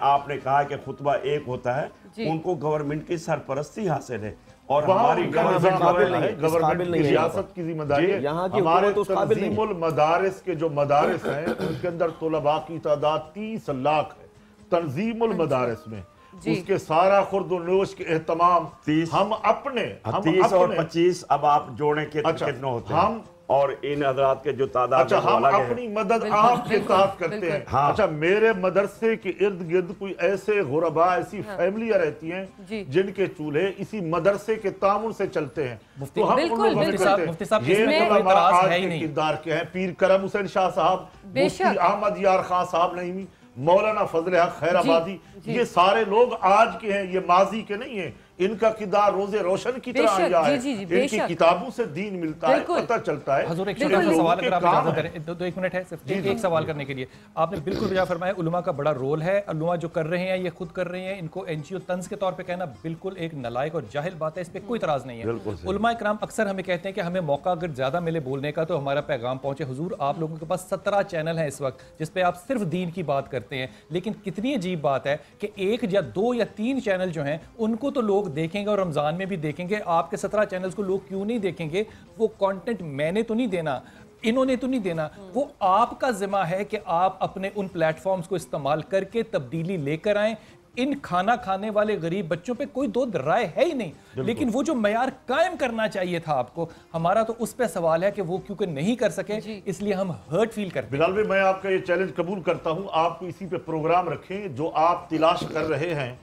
[SPEAKER 4] آپ نے کہا کہ خطبہ ایک ہوتا ہے، ان کو گورنمنٹ کی سرپرستی حاصل ہے اور ہماری
[SPEAKER 7] گورنمنٹ کی ریاست کی ذمہ داری ہے. ہمارے تنظیم المدارس کے جو مدارس ہیں ان کے اندر طلباء کی تعداد 30 لاکھ ہے تنظیم المدارس میں. اس کے سارا خورد و نوش کے اہتمام ہم اپنے
[SPEAKER 4] 30 اور 25 اب آپ جوڑیں کہ کتنے ہوتے ہیں؟
[SPEAKER 7] ہم
[SPEAKER 4] اور ان حضرات کے جو تعداد
[SPEAKER 7] اچھا ہم اپنی مدد آپ کے ساتھ کرتے ہیں. اچھا میرے مدرسے کے ارد گرد کوئی ایسے غربا ایسی فیملیاں رہتی ہیں جن کے چولہے اسی مدرسے کے تعاون سے چلتے ہیں, تو ہم ان لوگوں میں کرتے ہیں. یہ علماء آج کے کردار کے ہیں, پیر کرم حسین شاہ صاحب, مفتی احمد یار خان صاحب نعیمی, مولانا فضل حق خیر آبادی, یہ سارے لوگ آج کے ہیں, یہ ماضی کے نہیں ہیں. ان کا کردار روز روشن کی طرح آیا ہے, ان کی کتابوں سے دین ملتا ہے, پتہ چلتا ہے.
[SPEAKER 3] حضور ایک چھوٹا سا سوال اگر آپ اجازت کریں, دو ایک منٹ ہے صرف ایک سوال کرنے کے لیے. آپ نے بالکل بجا فرمایا علماء کا بڑا رول ہے, علماء جو کر رہے ہیں یہ خود کر رہے ہیں, ان کو این جی او طنز کے طور پہ کہنا بالکل ایک نالائق اور جاہل بات ہے, اس پہ کوئی اعتراض نہیں ہے. علماء کرام اکثر ہمیں کہتے ہیں کہ ہمیں موقع اگر زیادہ ملے بولنے کا تو ہمارا پیغام پہنچے. حضور آپ لوگوں کے پاس 17 چینل ہیں اس وقت جس پہ آپ صرف دین کی بات کرتے ہیں, لیکن کتنی عجیب بات ہے کہ 1 یا 2 یا 3 چینل جو ہیں ان کو تو لوگ دیکھیں گے اور رمضان میں بھی دیکھیں گے, آپ کے 17 چینلز کو لوگ کیوں نہیں دیکھیں گے؟ وہ کانٹینٹ میں نے تو نہیں دینا, انہوں نے تو نہیں دینا, وہ آپ کا ذمہ ہے کہ آپ اپنے ان پلیٹ فارمز کو استعمال کر کے تبدیلی لے کر آئیں. ان کھانا کھانے والے غریب بچوں پہ کوئی دو رائے ہے ہی نہیں, لیکن وہ جو معیار قائم کرنا چاہیے تھا آپ کو, ہمارا تو اس پہ سوال ہے کہ وہ کیونکہ نہیں کر سکے اس لیے ہم ہرٹ فیل کرتے ہیں.
[SPEAKER 7] بلال بھائی میں آپ کا یہ چیلنج قبول کرتا ہوں, آپ کو اسی پہ پروگرام رکھیں جو آپ تلاش کر رہے ہیں.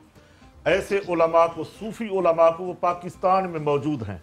[SPEAKER 7] ایسے علماء کو, صوفی علماء کو, وہ پاکستان میں موجود ہیں.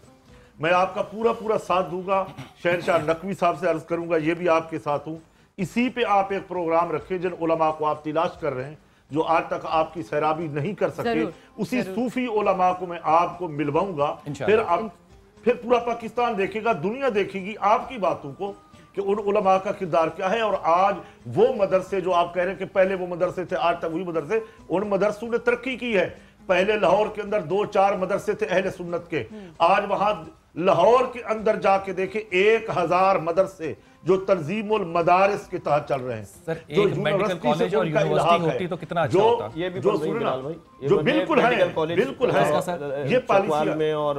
[SPEAKER 7] میں آپ کا پورا ساتھ دوں گا. شہنشاہ نقوی صاحب سے عرض کروں گا, یہ بھی آپ کے ساتھ ہوں. اسی پہ آپ ایک پروگرام رکھیں جن علماء کو آپ تلاش کر رہے ہیں جو آج تک آپ کی سیرابی نہیں کر سکے. اسی صوفی علماء کو میں آپ کو ملواؤں گا. پھر پورا پاکستان دیکھے گا, دنیا دیکھے گی آپ کی باتوں کو کہ ان علماء کا کردار کیا ہے. اور آج وہ مدرسے جو آپ کہہ رہے ہیں کہ پہلے وہ مدرسے تھے, آج تک وہی مدرسے, ان مدرسوں نے ترقی کی ہے. پہلے لاہور کے اندر 2-4 مدرسے تھے اہل سنت کے, آج وہاں لاہور کے اندر جا کے دیکھیں 1000 مدرسے جو تنظیم المدارس کے تحت چل رہے ہیں.
[SPEAKER 3] سر ایک میڈیکل کالج اور یونیورسٹی ہوتی تو کتنا اچھا ہوتا.
[SPEAKER 1] یہ بھی
[SPEAKER 7] جو بالکل ہے, یہ پالیسی
[SPEAKER 1] میں اور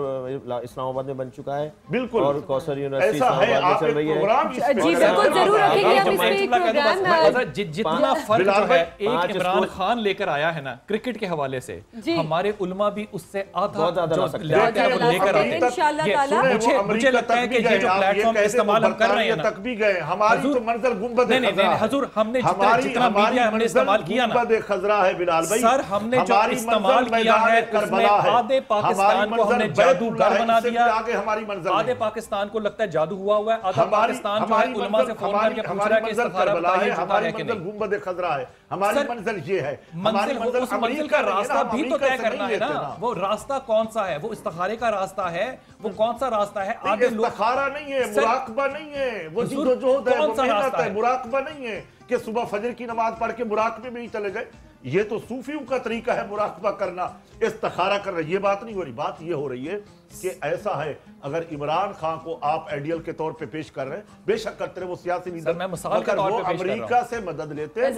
[SPEAKER 1] اسلام آباد میں بن چکا ہے,
[SPEAKER 7] بالکل,
[SPEAKER 1] اور کوثر یونیورسٹی
[SPEAKER 7] ایسا ہے. آپ ایک پروگرام
[SPEAKER 2] جی بالکل ضرور رکھیں گے ہم اس میں ایک پروگرام.
[SPEAKER 3] جتنا فرق جو ہے ایک عمران خان لے کر آیا ہے نا کرکٹ کے حوالے سے, ہمارے علماء بھی اس سے آدھا جو لے کر آتے ہیں. مجھے لگتا ہے کہ یہ جو پلیٹ فارم استعمال ہم کر رہے ہیں نا,
[SPEAKER 7] گئے ہماری تو منظر گنبد خضرا ہے.
[SPEAKER 3] حضور ہم نے جتنا میڈیا ہم نے استعمال کیا نا,
[SPEAKER 7] گنبد خضرا ہے بلال بھائی.
[SPEAKER 3] سر ہم نے جو استعمال کیا ہے اس میں آدھے پاکستان کو ہم نے جادوگر بنا دیا. آدھے پاکستان کو لگتا ہے جادو ہوا ہے, آدھا پاکستان جو ہے علماء سے فون کر کے پوچھ رہا ہے کہ استخارہ بتائیے جھوٹا ہے کہ نہیں.
[SPEAKER 7] گنبد خضرا ہے ہماری منزل, یہ ہے
[SPEAKER 3] اس منزل کا راستہ بھی تو طے کرنا ہے نا. وہ راستہ کون سا ہے؟ وہ استخارے کا راستہ ہے, وہ کون سا راستہ ہے؟
[SPEAKER 7] آگے استخارہ نہیں ہے, مراقبہ نہیں ہے, وہ جدوجہد ہے, وہ محنت ہے, مراقبہ نہیں ہے کہ صبح فجر کی نماز پڑھ کے مراقبے میں ہی چلے گئے. یہ تو صوفیوں کا طریقہ ہے مراقبہ کرنا, استخارہ کرنا. یہ بات نہیں ہو رہی, بات یہ ہو رہی ہے کہ ایسا ہے اگر عمران خان کو آپ آئیڈیل کے طور پہ پیش کر رہے ہیں, بے شک کرتے رہے, وہ سیاسی لیڈر,
[SPEAKER 3] میں مثال کے طور پہ پیش کر رہا ہوں.
[SPEAKER 7] امریکہ سے مدد لیتے ہیں.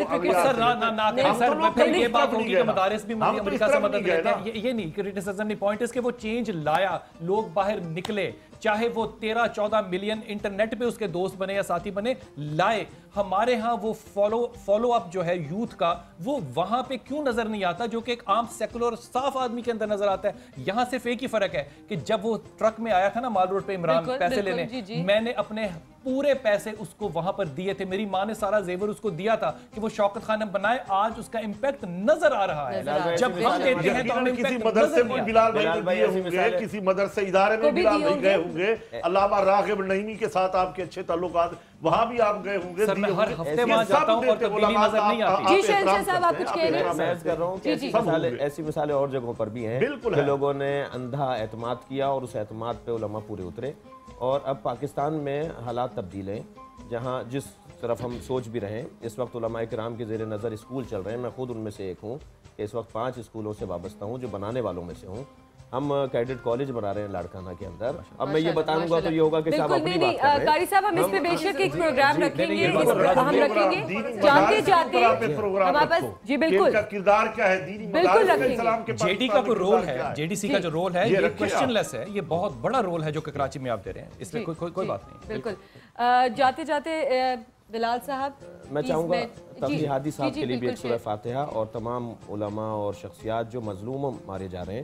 [SPEAKER 3] یہ بات ہوگی کہ مدارس بھی امریکہ سے مدد لیتے ہیں, یہ نہیں کرٹیسزم نہیں. پوائنٹ اس کہ وہ چینج لایا, لوگ باہر نکلے, چاہے وہ 13-14 ملین انٹرنیٹ پہ اس کے دوست بنے یا ساتھی بنے, لائے. ہمارے ہاں وہ فالو اپ جو ہے یوتھ کا, وہ وہاں پہ کیوں نظر نہیں آتا جو کہ ایک عام سیکولر صاف آدمی کے اندر نظر آتا ہے. یہاں صرف ایک ہی فرق ہے کہ جب وہ ٹرک میں آیا تھا نا مال روڈ پہ عمران پیسے لینے, میں نے اپنے پورے پیسے اس کو وہاں پر دیے تھے. میری ماں نے سارا زیور اس کو دیا تھا کہ وہ شوکت خانم بنائے. آج اس کا امپیکٹ نظر آ رہا ہے. جب ہم دیتے ہیں تو ہمیں
[SPEAKER 7] کسی مدرسے میں بلال بھائی دیے ہوں گے, کسی مدرسے ادارے میں بلال بھائی گئے ہوں گے, علامہ راغب نعیمی کے ساتھ آپ کے اچھے تعلقات, وہاں بھی آپ گئے ہوں گے.
[SPEAKER 3] سر میں ہر ہفتے وہاں جاتا ہوں اور تبدیلی نظر نہیں آتی.
[SPEAKER 2] جی شہنشاہ صاحب آپ کچھ کہہ رہے ہیں؟
[SPEAKER 1] میں عرض کر رہا ہوں کہ ایسی مثالیں اور جگہوں پر بھی ہیں کہ لوگوں نے اندھا اعتماد کیا اور اس اعتماد پہ علماء پورے اترے. اور اب پاکستان میں حالات تبدیل ہیں, جہاں جس طرف ہم سوچ بھی رہے ہیں. اس وقت علماء کرام کے زیر نظر اسکول چل رہے ہیں, میں خود ان میں سے ایک ہوں کہ اس وقت 5 اسکولوں سے وابستہ ہوں, جو بنانے والوں میں سے ہوں. ہم کیڈٹ کالج بنا رہے ہیں لاڑکانہ کے اندر. اب میں یہ بتاؤں گا تو یہ ہوگا کہ صاحب اپنی بات کر رہے ہیں.
[SPEAKER 2] قاری صاحب ہم اس پہ بے شک ایک پروگرام رکھیں گے, ہم رکھیں گے جاتے جاتے ہمارے پاس. جی بالکل,
[SPEAKER 7] کا کردار کیا ہے دینی
[SPEAKER 2] بالکل.
[SPEAKER 3] جے ڈی کا کوئی رول ہے, جے ڈی سی کا جو رول ہے یہ کوسچن لیس ہے. یہ بہت بڑا رول ہے جو کہ کراچی میں آپ دے رہے ہیں, اس میں کوئی بات نہیں.
[SPEAKER 2] بالکل. جاتے جاتے بلال صاحب
[SPEAKER 1] میں چاہوں گا تقی ہادی صاحب کے لیے بھی ایک سورہ فاتحہ اور تمام علماء اور شخصیات جو مظلوم مارے جا رہے ہیں